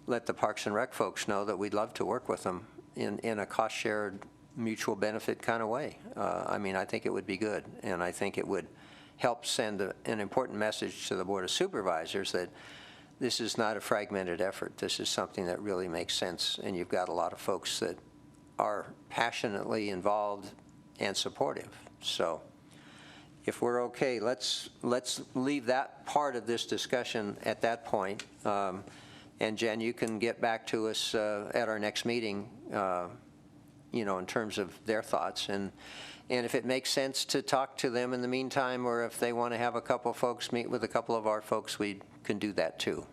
let the Parks and Rec folks know that we'd love to work with them in a cost-shared, mutual benefit kind of way. I mean, I think it would be good, and I think it would help send an important message to the Board of Supervisors that this is not a fragmented effort. This is something that really makes sense, and you've got a lot of folks that are passionately involved and supportive. So if we're okay, let's leave that part of this discussion at that point. And Jen, you can get back to us at our next meeting, in terms of their thoughts. And if it makes sense to talk to them in the meantime, or if they want to have a couple of folks meet with a couple of our folks, we can do that too.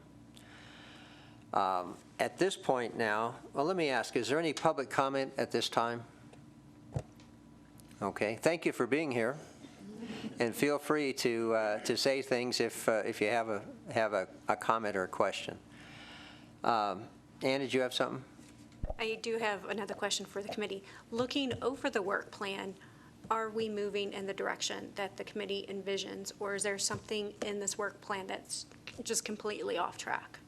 At this point now, well, let me ask, is there any public comment at this time? Okay, thank you for being here. And feel free to say things if you have a comment or a question. Ann, did you have something? I do have another question for the committee. Looking over the work plan, are we moving in the direction that the committee envisions, or is there something in this work plan that's just completely off track?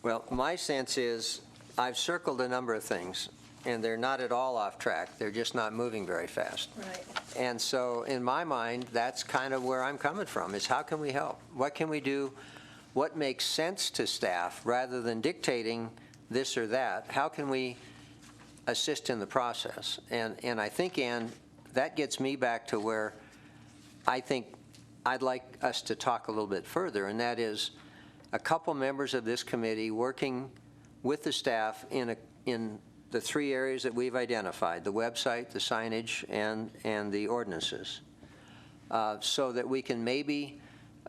Well, my sense is I've circled a number of things, and they're not at all off track. They're just not moving very fast. Right. And so in my mind, that's kind of where I'm coming from, is how can we help? What can we do? What makes sense to staff rather than dictating this or that? How can we assist in the process? And I think, Ann, that gets me back to where I think I'd like us to talk a little bit further, and that is a couple members of this committee working with the staff in the three areas that we've identified, the website, the signage, and the ordinances, so that we can maybe,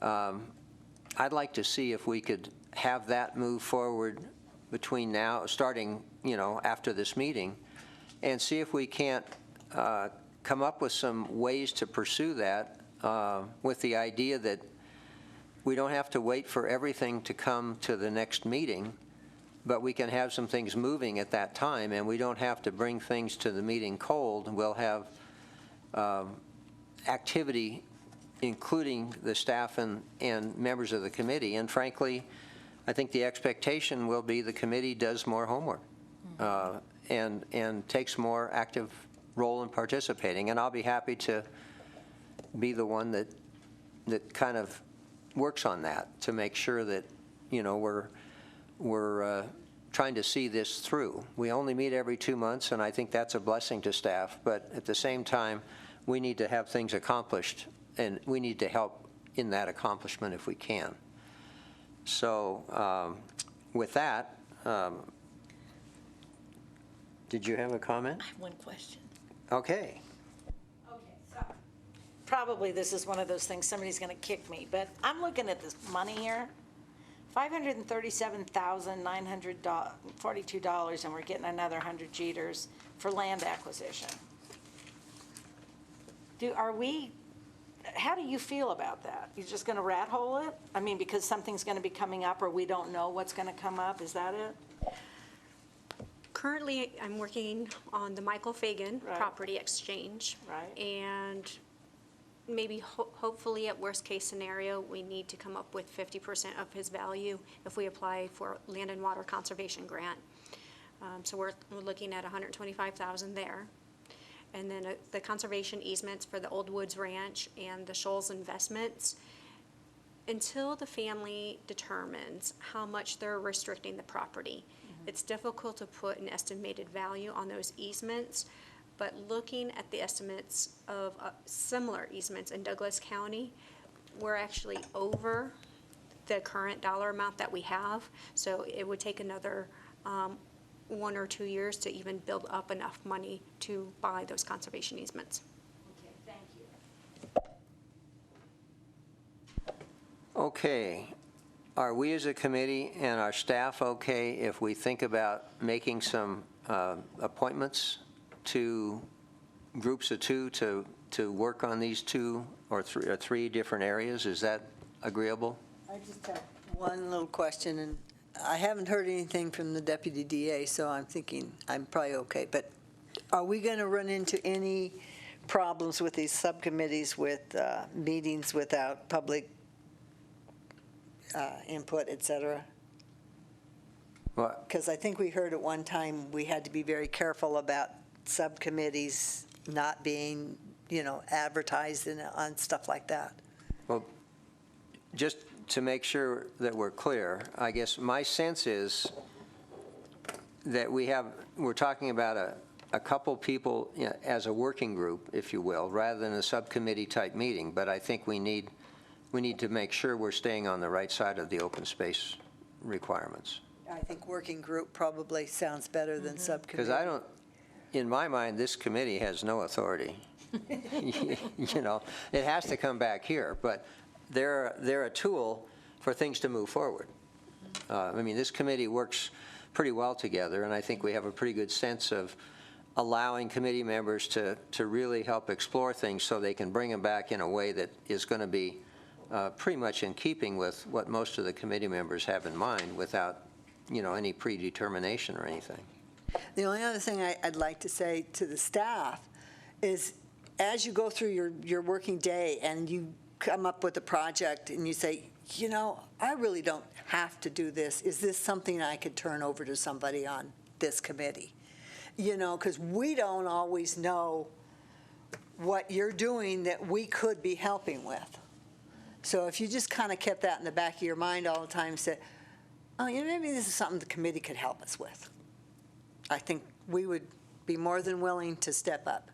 I'd like to see if we could have that move forward between now, starting, after this meeting, and see if we can't come up with some ways to pursue that with the idea that we don't have to wait for everything to come to the next meeting, but we can have some things moving at that time, and we don't have to bring things to the meeting cold. We'll have activity, including the staff and members of the committee. And frankly, I think the expectation will be the committee does more homework and takes more active role in participating. And I'll be happy to be the one that kind of works on that to make sure that, we're trying to see this through. We only meet every 2 months, and I think that's a blessing to staff. But at the same time, we need to have things accomplished, and we need to help in that accomplishment if we can. So with that, did you have a comment? I have one question. Okay. Okay, so probably this is one of those things, somebody's going to kick me, but I'm looking at this money here, $537,942, and we're getting another 100 jeters for land acquisition. How do you feel about that? You're just going to rat hole it? I mean, because something's going to be coming up or we don't know what's going to come up, is that it? Currently, I'm working on the Michael Fagan Right. property exchange. Right. And maybe, hopefully, at worst-case scenario, we need to come up with 50% of his value if we apply for land and water conservation grant. So we're looking at $125,000 there. And then the conservation easements for the Old Woods Ranch and the Shoals investments, until the family determines how much they're restricting the property, it's difficult to put an estimated value on those easements. but looking at the estimates of similar easements in Douglas County, we're actually over the current dollar amount that we have. So it would take another 1 or 2 years to even build up enough money to buy those conservation easements. Okay, thank you. Okay. Are we as a committee and our staff okay if we think about making some appointments to groups of 2 to work on these 2 or 3 different areas? Is that agreeable? I just have one little question, and I haven't heard anything from the deputy DA, so I'm thinking I'm probably okay. But are we going to run into any problems with these subcommittees with meetings without public input, et cetera? Well, Because I think we heard at one time we had to be very careful about subcommittees not being, advertised on stuff like that. well, just to make sure that we're clear, I guess my sense is that we're talking about a couple people as a working group, if you will, rather than a subcommittee type meeting. But I think we need to make sure we're staying on the right side of the open space requirements. I think working group probably sounds better than subcommittee. Because in my mind, this committee has no authority. It has to come back here, but they're a tool for things to move forward. This committee works pretty well together, and I think we have a pretty good sense of allowing committee members to really help explore things so they can bring them back in a way that is going to be pretty much in keeping with what most of the committee members have in mind without, any predetermination or anything. The only other thing I'd like to say to the staff is, as you go through your working day and you come up with a project and you say, I really don't have to do this. Is this something I could turn over to somebody on this committee? Because we don't always know what you're doing that we could be helping with. So if you just kind of kept that in the back of your mind all the time and said, oh, maybe this is something the committee could help us with, I think we would be more than willing to step up.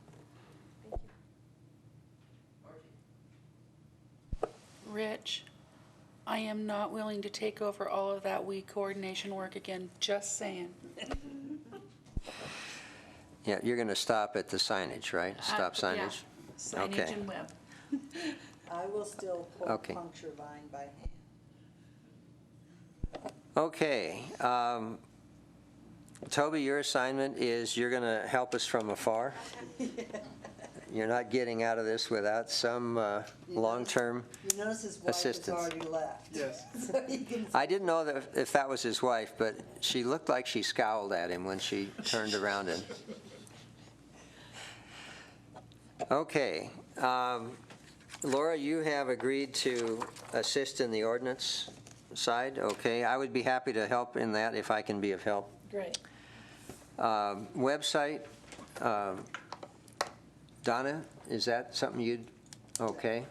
Rich, I am not willing to take over all of that weed coordination work again, just saying. Yeah, you're going to stop at the signage, right? Stop signage? Yeah, signage Okay. and web. I will still hold Okay. puncture vine by hand. Okay. Toby, your assignment is you're going to help us from afar. You're not getting out of this without some long-term You notice his wife has assistance. already left. Yes. So you can I didn't know if that was his wife, but she looked like she scowled at him when she turned around and. Okay. Laura, you have agreed to assist in the ordinance side. Okay. I would be happy to help in that if I can be of help. Great. Website, Donna, is that something you'd, okay.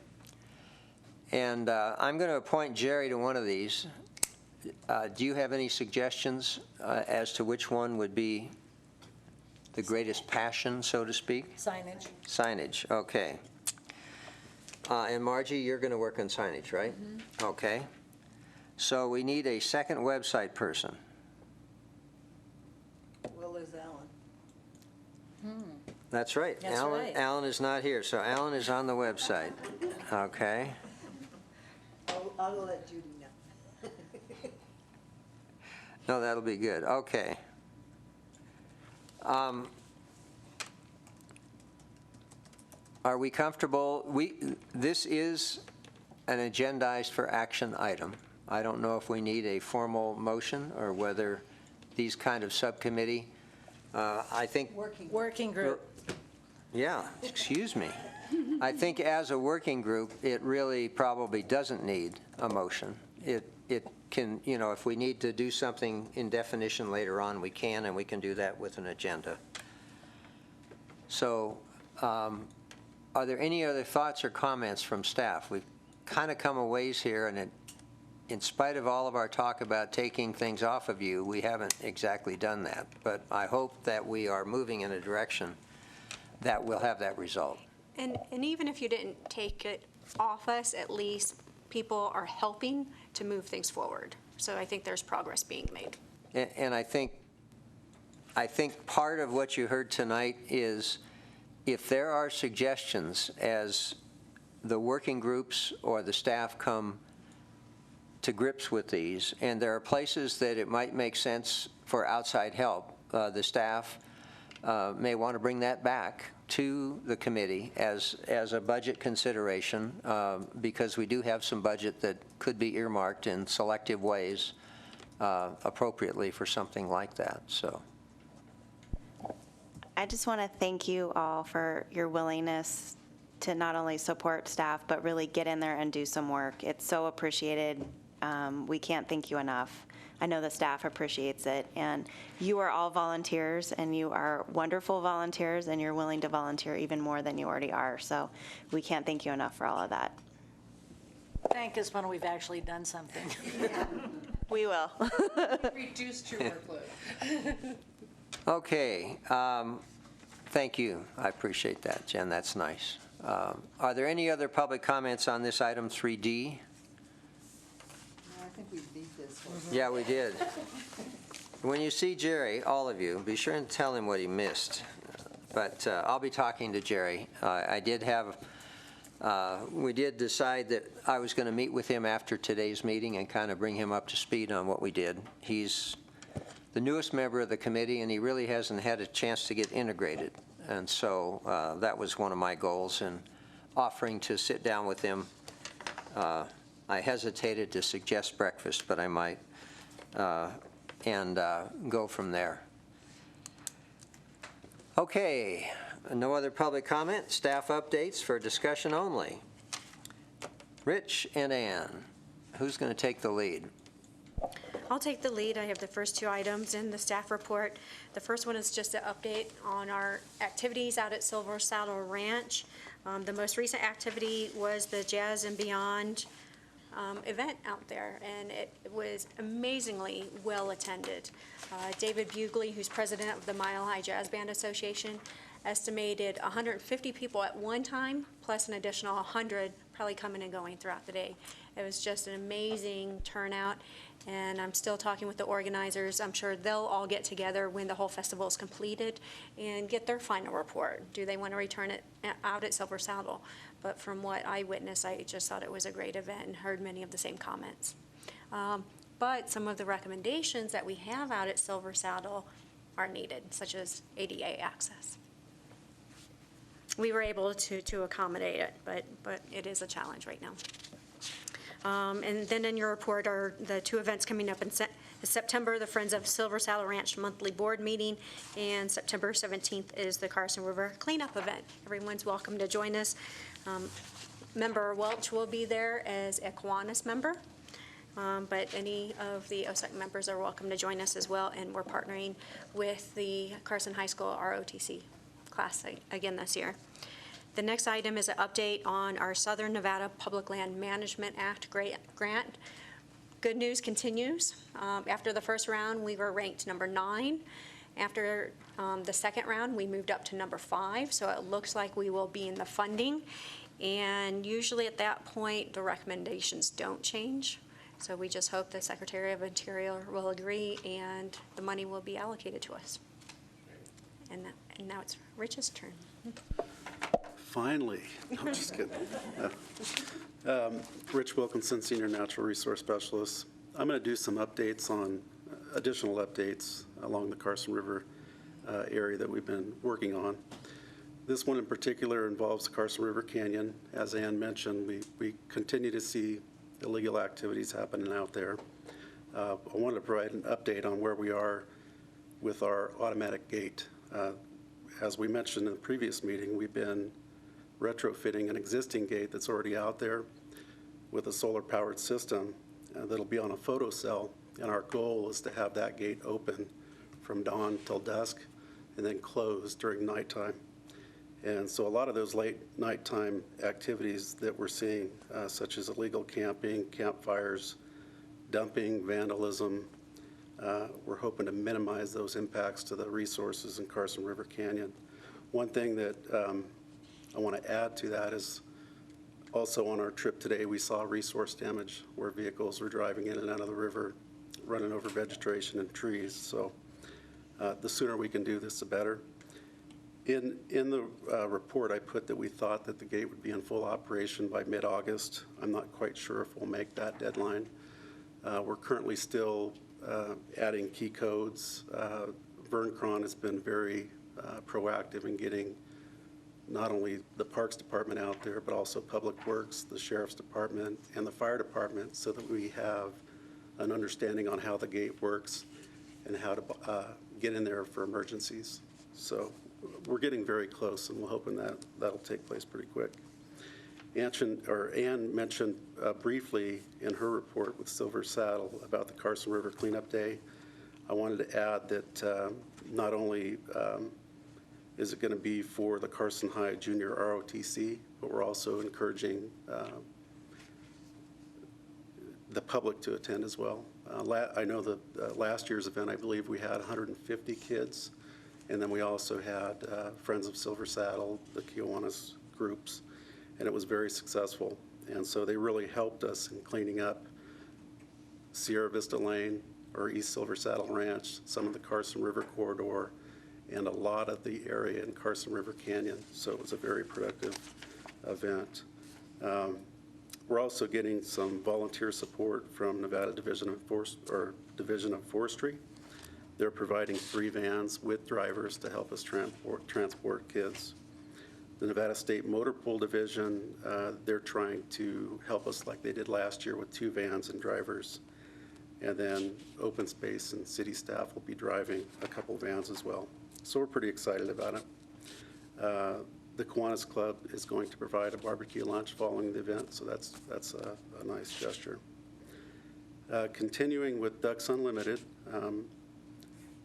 And I'm going to appoint Jerry to one of these. Do you have any suggestions as to which one would be the greatest passion, so to speak? Signage. Signage, okay. And Margie, you're going to work on signage, right? Mm-hmm. Okay. So we need a second website person. Well, there's Alan. That's right. That's Alan, right. Alan is not here, so Alan is on the website. Okay. I'll let Judy know. No, that'll be good. Okay. Are we comfortable? This is an agendized for action item. I don't know if we need a formal motion or whether these kind of subcommittee, I think. Working group. Yeah, excuse me. I think as a working group, it really probably doesn't need a motion. It can, if we need to do something in definition later on, we can, and we can do that with an agenda. So are there any other thoughts or comments from staff? We've kind of come a ways here, and in spite of all of our talk about taking things off of you, we haven't exactly done that. But I hope that we are moving in a direction that we'll have that result. And even if you didn't take it off us, at least people are helping to move things forward. So I think there's progress being made. And I think part of what you heard tonight is if there are suggestions as the working groups or the staff come to grips with these, and there are places that it might make sense for outside help, the staff may want to bring that back to the committee as a budget consideration, because we do have some budget that could be earmarked in selective ways appropriately for something like that. So I just want to thank you all for your willingness to not only support staff, but really get in there and do some work. It's so appreciated. We can't thank you enough. I know the staff appreciates it, and you are all volunteers, and you are wonderful volunteers, and you're willing to volunteer even more than you already are. So we can't thank you enough for all of that. Thank us when we've actually done something. We will. Reduced your workload. okay, thank you. I appreciate that, Jen. That's nice. Are there any other public comments on this item 3D? I think we beat this one. Yeah, we did. When you see Jerry, all of you, be sure and tell him what he missed. But I'll be talking to Jerry. We did decide that I was going to meet with him after today's meeting and kind of bring him up to speed on what we did. He's the newest member of the committee, and he really hasn't had a chance to get integrated. And so that was one of my goals in offering to sit down with him. I hesitated to suggest breakfast, but I might, and go from there. Okay, no other public comment. Staff updates for discussion only. Rich and Ann, who's going to take the lead? I'll take the lead. I have the first two items in the staff report. The first one is just an update on our activities out at Silver Saddle Ranch. The most recent activity was the Jazz and Beyond event out there, and it was amazingly well attended. David Bugley, who's president of the Mile High Jazz Band Association, estimated 150 people at one time, plus an additional 100 probably coming and going throughout the day. It was just an amazing turnout, and I'm still talking with the organizers. I'm sure they'll all get together when the whole festival is completed and get their final report. Do they want to return it out at Silver Saddle? But from what I witnessed, I just thought it was a great event and heard many of the same comments. But some of the recommendations that we have out at Silver Saddle are needed, such as ADA access. We were able to accommodate it, but it is a challenge right now. And then in your report are the two events coming up in September, the Friends of Silver Saddle Ranch monthly board meeting, and September 17th is the Carson River cleanup event. Everyone's welcome to join us. Member Welch will be there as a Kiwanis member, but any of the OSEC members are welcome to join us as well, and we're partnering with the Carson High School ROTC class again this year. The next item is an update on our Southern Nevada Public Land Management Act grant. Good news continues. After the first round, we were ranked number 9. After the second round, we moved up to number 5, so it looks like we will be in the funding. And usually at that point, the recommendations don't change. So we just hope the Secretary of Interior will agree and the money will be allocated to us. And now it's Rich's turn. Finally. No, I'm just kidding. Rich Wilkinson, Senior Natural Resource Specialist. I'm going to do some updates on additional updates along the Carson River area that we've been working on. This one in particular involves the Carson River Canyon. As Ann mentioned, we continue to see illegal activities happening out there. I wanted to provide an update on where we are with our automatic gate. As we mentioned in the previous meeting, we've been retrofitting an existing gate that's already out there with a solar-powered system that'll be on a photocell, and our goal is to have that gate open from dawn till dusk and then closed during nighttime. And so a lot of those late nighttime activities that we're seeing, such as illegal camping, campfires, dumping, vandalism, we're hoping to minimize those impacts to the resources in Carson River Canyon. One thing that I want to add to that is also on our trip today, we saw resource damage where vehicles were driving in and out of the river, running over vegetation and trees. So the sooner we can do this, the better. In the report, I put that we thought that the gate would be in full operation by mid-August. I'm not quite sure if we'll make that deadline. We're currently still adding key codes. Vern Cron has been very proactive in getting not only the Parks Department out there, but also Public Works, the Sheriff's Department, and the Fire Department, so that we have an understanding on how the gate works and how to get in there for emergencies. So we're getting very close, and we're hoping that that'll take place pretty quick. Ann mentioned briefly in her report with Silver Saddle about the Carson River Cleanup Day. I wanted to add that not only is it going to be for the Carson High Junior ROTC, but we're also encouraging the public to attend as well. I know that last year's event, I believe we had 150 kids, and then we also had Friends of Silver Saddle, the Kiwanis groups, and it was very successful. And so they really helped us in cleaning up Sierra Vista Lane, or East Silver Saddle Ranch, some of the Carson River corridor, and a lot of the area in Carson River Canyon. So it was a very productive event. We're also getting some volunteer support from Nevada Division of Forestry. They're providing 3 vans with drivers to help us transport kids. The Nevada State Motor Pool Division, they're trying to help us like they did last year with 2 vans and drivers. And then Open Space and city staff will be driving a couple vans as well. So we're pretty excited about it. The Kiwanis Club is going to provide a barbecue lunch following the event, so that's a nice gesture. Continuing with Ducks Unlimited,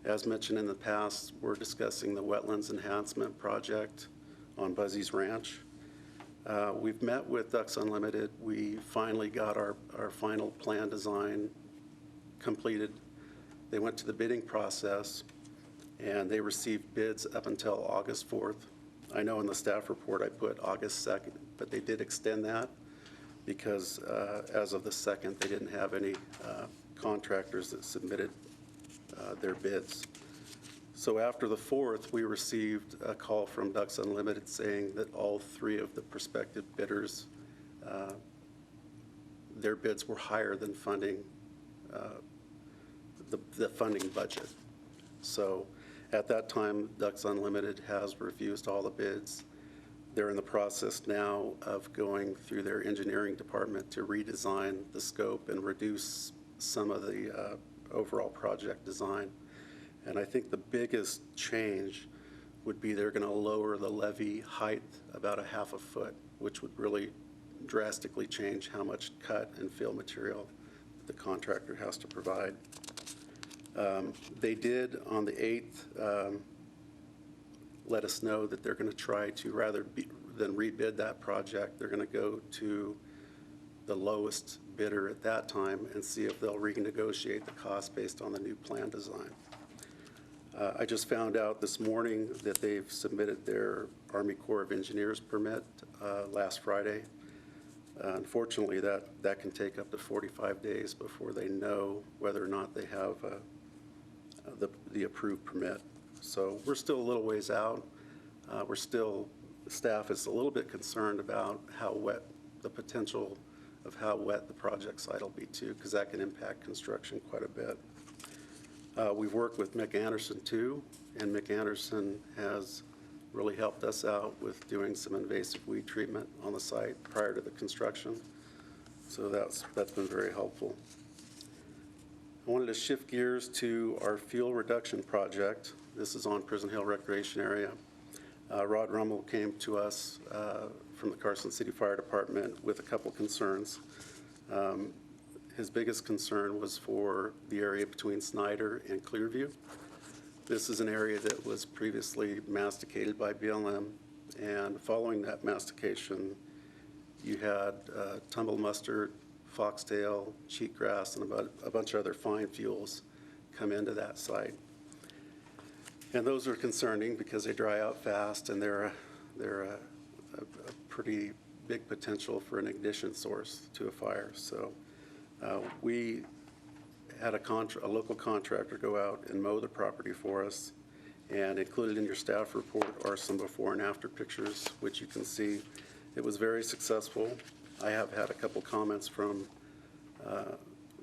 as mentioned in the past, we're discussing the wetlands enhancement project on Buzzy's Ranch. We've met with Ducks Unlimited. We finally got our final plan design completed. They went to the bidding process, and they received bids up until August 4th. I know in the staff report I put August 2nd, but they did extend that because as of the 2nd, they didn't have any contractors that submitted their bids. So after the 4th, we received a call from Ducks Unlimited saying that all 3 of the prospective bidders, their bids were higher than funding, the funding budget. So at that time, Ducks Unlimited has refused all the bids. They're in the process now of going through their engineering department to redesign the scope and reduce some of the overall project design. And I think the biggest change would be they're going to lower the levee height about 1/2 foot, which would really drastically change how much cut and fill material the contractor has to provide. They did, on the 8th, let us know that they're going to try to, rather than rebid that project, they're going to go to the lowest bidder at that time and see if they'll renegotiate the cost based on the new plan design. I just found out this morning that they've submitted their Army Corps of Engineers permit last Friday. Unfortunately, that can take up to 45 days before they know whether or not they have the approved permit. So we're still a little ways out. Staff is a little bit concerned about the potential of how wet the project site will be too, because that can impact construction quite a bit. We've worked with Mick Anderson too, and Mick Anderson has really helped us out with doing some invasive weed treatment on the site prior to the construction. So that's been very helpful. I wanted to shift gears to our fuel reduction project. This is on Prison Hill Recreation Area. Rod Rummel came to us from the Carson City Fire Department with a couple concerns. His biggest concern was for the area between Snyder and Clearview. This is an area that was previously masticated by BLM, and following that mastication, you had tumble mustard, foxtail, cheatgrass, and a bunch of other fine fuels come into that site. And those are concerning because they dry out fast, and they're a pretty big potential for an ignition source to a fire. So we had a local contractor go out and mow the property for us, and included in your staff report are some before and after pictures, which you can see. It was very successful. I have had a couple comments from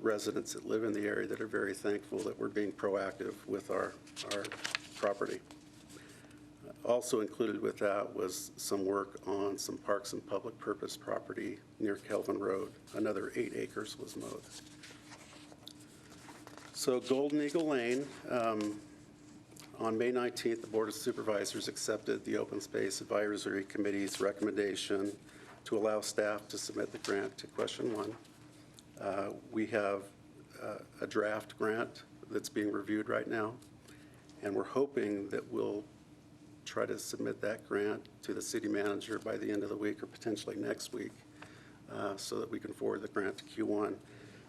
residents that live in the area that are very thankful that we're being proactive with our property. Also included with that was some work on some parks and public purpose property near Kelvin Road. Another 8 acres was mowed. So Golden Eagle Lane, on May 19th, the Board of Supervisors accepted the Open Space Advisory Committee's recommendation to allow staff to submit the grant to question 1. We have a draft grant that's being reviewed right now, and we're hoping that we'll try to submit that grant to the city manager by the end of the week or potentially next week so that we can forward the grant to Q1.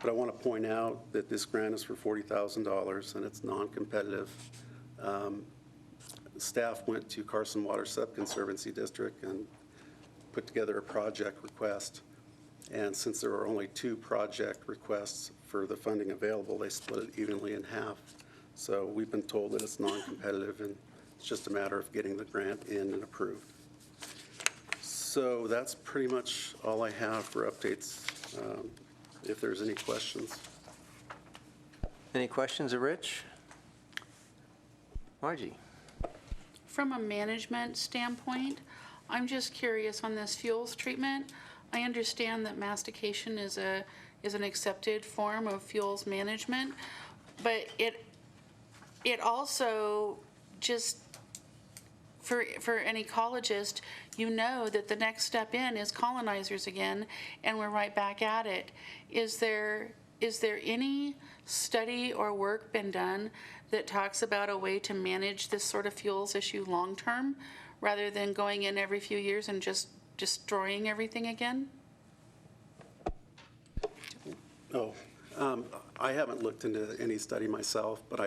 But I want to point out that this grant is for $40,000 and it's non-competitive. Staff went to Carson Water Sub-Conservancy District and put together a project request. And since there are only 2 project requests for the funding available, they split it evenly in half. So we've been told that it's non-competitive, and it's just a matter of getting the grant in and approved. So that's pretty much all I have for updates, if there's any questions. Any questions of Rich? Margie? From a management standpoint, I'm just curious on this fuels treatment. I understand that mastication is an accepted form of fuels management, but it also just, for an ecologist, you know that the next step in is colonizers again, and we're right back at it. Is there any study or work been done that talks about a way to manage this sort of fuels issue long-term, rather than going in every few years and just destroying everything again? I haven't looked into any study myself, but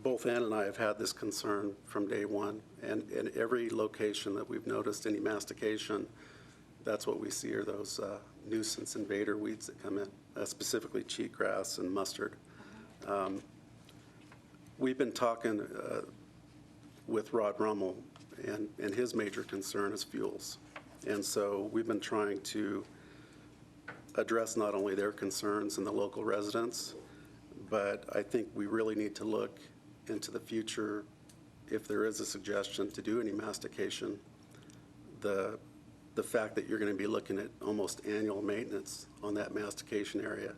both Ann and I have had this concern from day one. And in every location that we've noticed any mastication, that's what we see are those nuisance invader weeds that come in, specifically cheatgrass and mustard. We've been talking with Rod Rummel, and his major concern is fuels. And so we've been trying to address not only their concerns and the local residents, but I think we really need to look into the future if there is a suggestion to do any mastication. The fact that you're going to be looking at almost annual maintenance on that mastication area.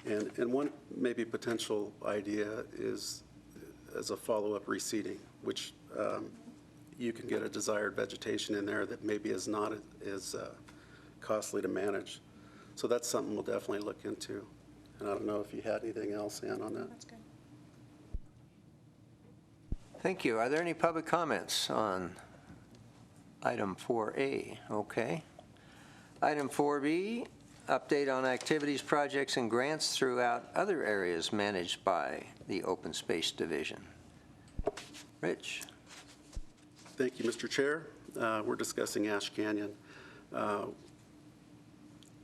And one maybe potential idea is as a follow-up reseeding, which you can get a desired vegetation in there that maybe is not as costly to manage. So that's something we'll definitely look into. And I don't know if you had anything else, Ann, on that. That's good. Thank you. Are there any public comments on item 4A? Okay. Item 4B, update on activities, projects, and grants throughout other areas managed by the Open Space Division. Rich? Thank you, Mr. Chair. We're discussing Ash Canyon.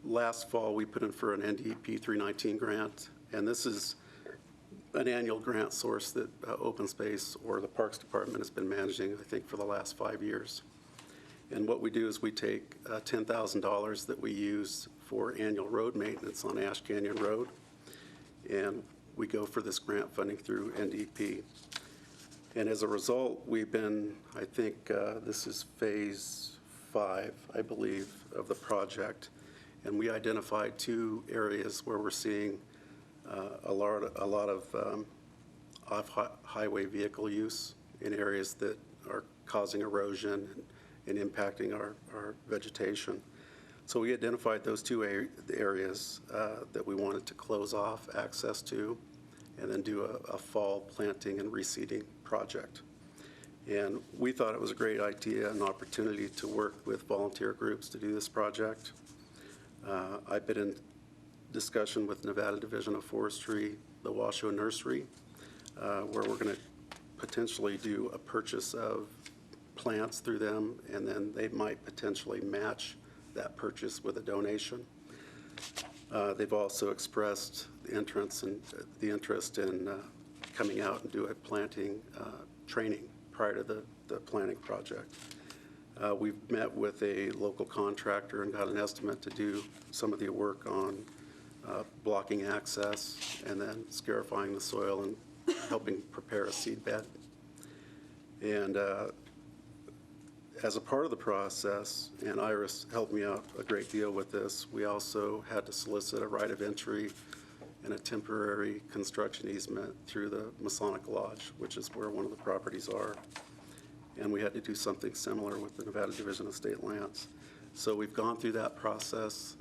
Last fall, we put in for an NDP 319 grant, and this is an annual grant source that Open Space or the Parks Department has been managing, I think, for the last 5 years. And what we do is we take $10,000 that we use for annual road maintenance on Ash Canyon Road, and we go for this grant funding through NDP. And as a result, we've been, I think this is phase 5, I believe, of the project. And we identified 2 areas where we're seeing a lot of off-highway vehicle use in areas that are causing erosion and impacting our vegetation. So we identified those 2 areas that we wanted to close off access to and then do a fall planting and reseeding project. And we thought it was a great idea and opportunity to work with volunteer groups to do this project. I've been in discussion with Nevada Division of Forestry, the Washoe Nursery, where we're going to potentially do a purchase of plants through them, and then they might potentially match that purchase with a donation. They've also expressed the interest in coming out and do a planting training prior to the planting project. We've met with a local contractor and got an estimate to do some of the work on blocking access and then scarifying the soil and helping prepare a seed bed. And as a part of the process, and Iris helped me out a great deal with this, we also had to solicit a right of entry and a temporary construction easement through the Masonic Lodge, which is where one of the properties are. And we had to do something similar with the Nevada Division of State Lands. So we've gone through that process.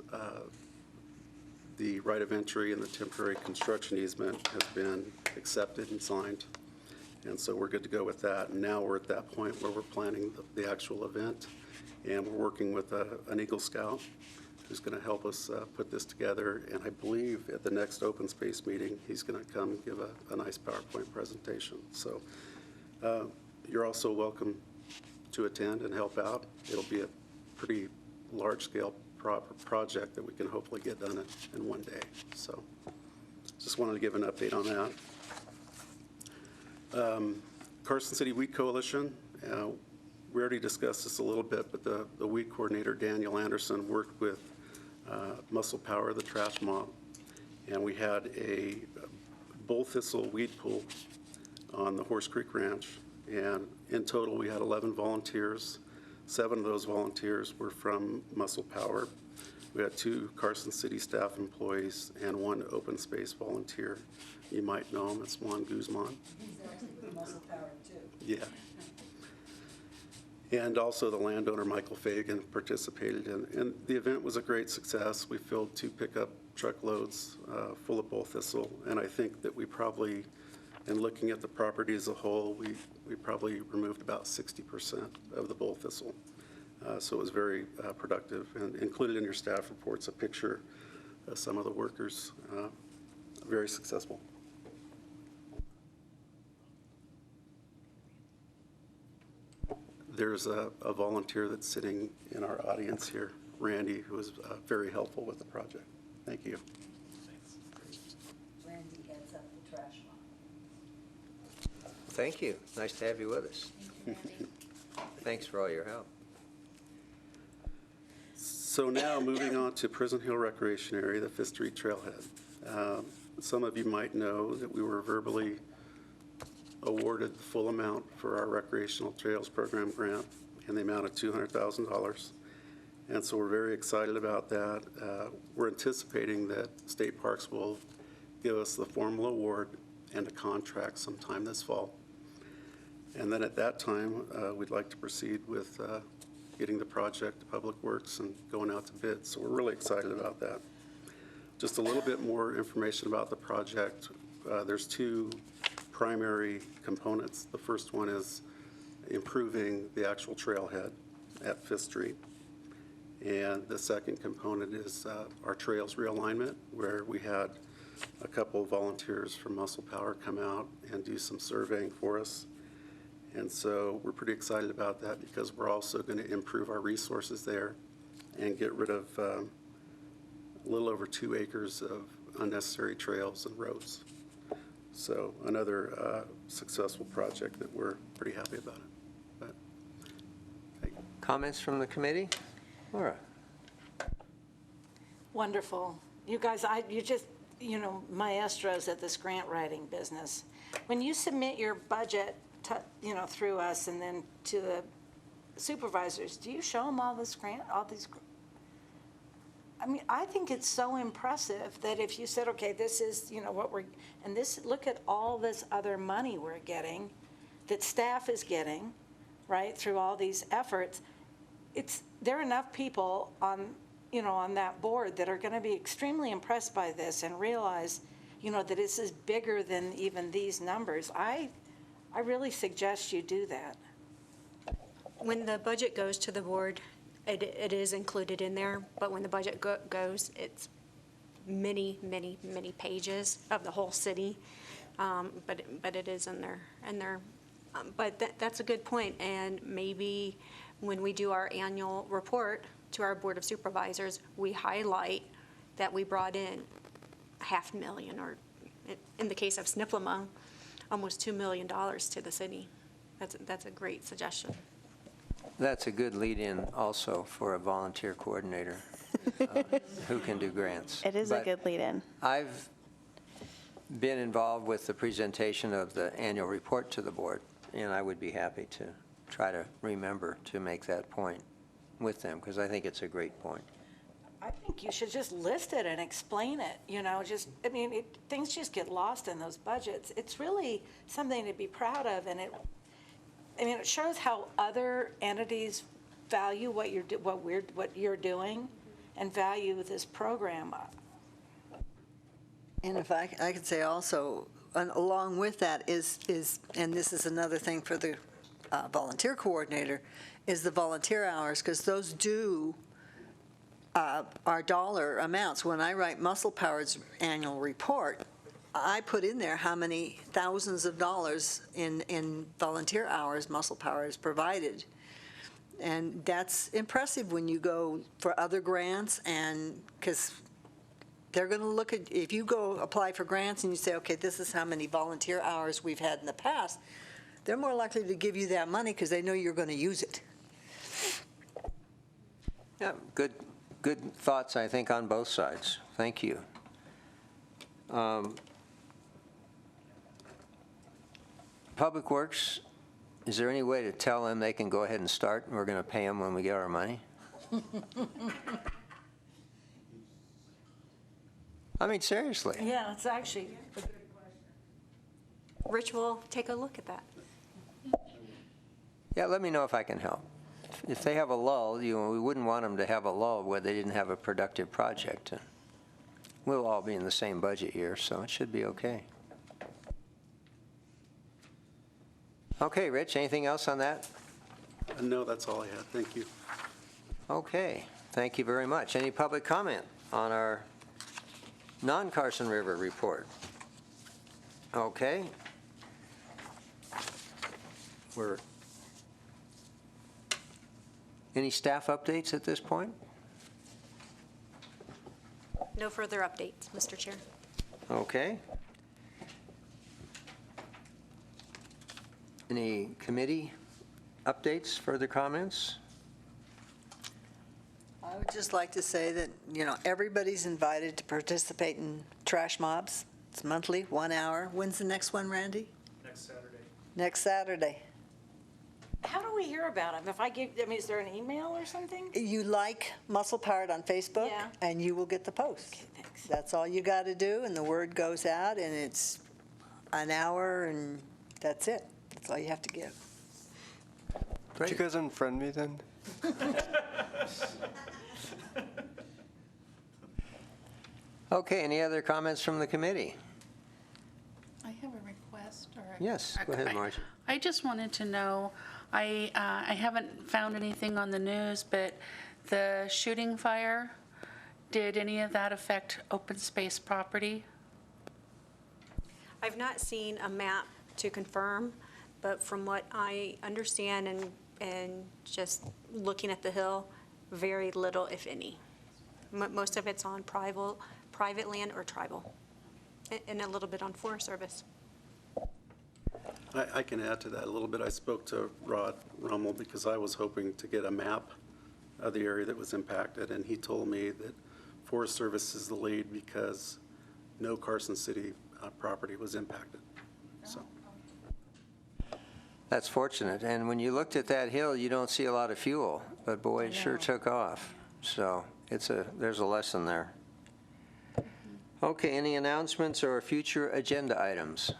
The right of entry and the temporary construction easement has been accepted and signed. And so we're good to go with that. And now we're at that point where we're planning the actual event. And we're working with an Eagle Scout who's going to help us put this together. And I believe at the next open space meeting, he's going to come and give a nice PowerPoint presentation. So you're also welcome to attend and help out. It'll be a pretty large-scale project that we can hopefully get done in one day. So just wanted to give an update on that. Carson City Weed Coalition, we already discussed this a little bit, but the weed coordinator, Daniel Anderson, worked with Muscle Power, the trash mob, and we had a bull thistle weed pool on the Horse Creek Ranch. And in total, we had 11 volunteers. 7 of those volunteers were from Muscle Power. We had 2 Carson City staff employees and 1 open space volunteer. You might know him, it's Juan Guzman. He's actually from Muscle Power, too. Yeah. And also the landowner, Michael Fagan, participated in. And the event was a great success. We filled 2 pickup truckloads full of bull thistle. And I think that we probably, in looking at the property as a whole, we probably removed about 60% of the bull thistle. So it was very productive. And included in your staff reports a picture of some of the workers. Very successful. There's a volunteer that's sitting in our audience here, Randy, who was very helpful with the project. Thank you. Randy heads up the trash mob. Thank you. Nice to have you with us. Thanks for all your help. So now moving on to Prison Hill Recreation Area, the Fifth Street Trailhead. Some of you might know that we were verbally awarded the full amount for our recreational trails program grant in the amount of $200,000. And so we're very excited about that. We're anticipating that State Parks will give us the formal award and a contract sometime this fall. And then at that time, we'd like to proceed with getting the project to Public Works and going out to bid. So we're really excited about that. Just a little bit more information about the project. There's 2 primary components. The first one is improving the actual trailhead at 5th Street. And the second component is our trails realignment, where we had a couple of volunteers from Muscle Power come out and do some surveying for us. And so we're pretty excited about that because we're also going to improve our resources there and get rid of a little over 2 acres of unnecessary trails and roads. So another successful project that we're pretty happy about it. But, hey. Comments from the committee? Laura? Wonderful. You guys, you just, maestros at this grant writing business. When you submit your budget, through us and then to the supervisors, do you show them all these? I mean, I think it's so impressive that if you said, okay, this is, what we're, and this, look at all this other money we're getting, that staff is getting, right, through all these efforts. There are enough people on that board that are going to be extremely impressed by this and realize, that this is bigger than even these numbers. I really suggest you do that. When the budget goes to the board, it is included in there, but when the budget goes, it's many, many, many pages of the whole city. But it is in their But that's a good point, and maybe when we do our annual report to our Board of Supervisors, we highlight that we brought in $500,000, or in the case of Sniplama, almost $2 million to the city. That's a great suggestion. That's a good lead-in also for a volunteer coordinator who can do grants. It is a good lead-in. I've been involved with the presentation of the annual report to the board, and I would be happy to try to remember to make that point with them, because I think it's a great point. I think you should just list it and explain it, I mean, things just get lost in those budgets. It's really something to be proud of, and it shows how other entities value what you're doing and value this program. And if I could say also, along with that is, and this is another thing for the volunteer coordinator, is the volunteer hours, because those are dollar amounts. When I write Muscle Power's annual report, I put in there how many thousands of dollars in volunteer hours Muscle Power has provided. And that's impressive when you go for other grants, and because they're going to look at, if you go apply for grants and you say, okay, this is how many volunteer hours we've had in the past, they're more likely to give you that money because they know you're going to use it. Yeah, good thoughts, I think, on both sides. Thank you. Public Works, is there any way to tell them they can go ahead and start, and we're going to pay them when we get our money? I mean, seriously. Yeah, it's actually. Rich will take a look at that. Yeah, let me know if I can help. If they have a lull, we wouldn't want them to have a lull where they didn't have a productive project. And we'll all be in the same budget year, so it should be okay. Okay, Rich, anything else on that? No, that's all I had. Thank you. Okay, thank you very much. Any public comment on our non-Carson River report? Okay. Any staff updates at this point? No further updates, Mr. Chair. Okay. Any committee updates, further comments? I would just like to say that, everybody's invited to participate in trash mobs. It's monthly, 1 hour. When's the next one, Randy? Next Saturday. Next Saturday. How do we hear about them? Is there an email or something? You like Muscle Powered on Facebook, Yeah. and you will get the post. Okay, thanks. That's all you got to do, and the word goes out, and it's an hour, and that's it. That's all you have to give. Did you guys unfriend me then? Okay, any other comments from the committee? I have a request. Yes, go ahead, Marge. I just wanted to know, I haven't found anything on the news, but the shooting fire, did any of that affect open space property? I've not seen a map to confirm, but from what I understand and just looking at the hill, very little, if any. Most of it's on private land or tribal, and a little bit on Forest Service. I can add to that a little bit. I spoke to Rod Rummel because I was hoping to get a map of the area that was impacted, and he told me that Forest Service is the lead because no Carson City property was impacted. So That's fortunate. And when you looked at that hill, you don't see a lot of fuel, but boy, it sure took off. So there's a lesson there. Okay, any announcements or future agenda items?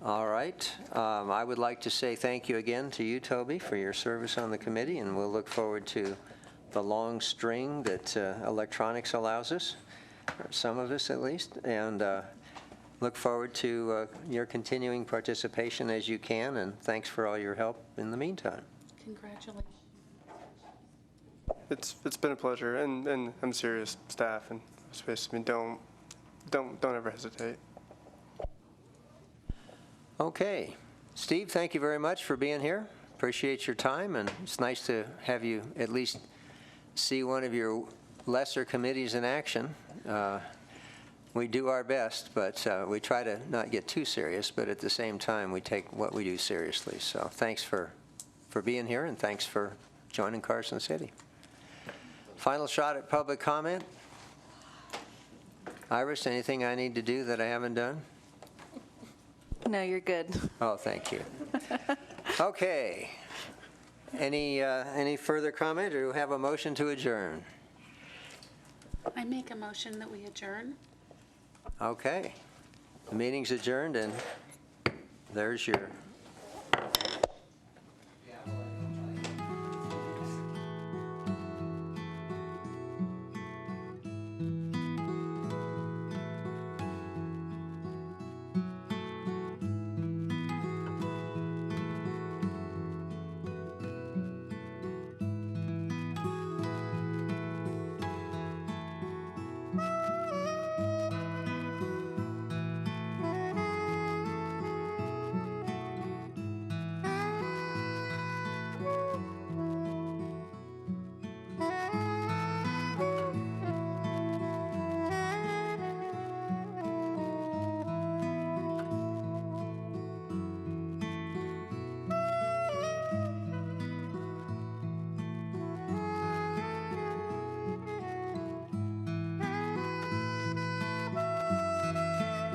All right. I would like to say thank you again to you, Toby, for your service on the committee, and we'll look forward to the long string that electronics allows us, or some of us at least, and look forward to your continuing participation as you can, and thanks for all your help in the meantime. Congratulations. It's been a pleasure, and I'm serious, staff and space. I mean, don't ever hesitate. Okay. Steve, thank you very much for being here. Appreciate your time, and it's nice to have you at least see one of your lesser committees in action. We do our best, but we try to not get too serious, but at the same time, we take what we do seriously. So thanks for being here, and thanks for joining Carson City. Final shot at public comment. Iris, anything I need to do that I haven't done? No, you're good. Oh, thank you. Okay. Any further comment, or do we have a motion to adjourn? I make a motion that we adjourn. Okay. The meeting's adjourned, and there's your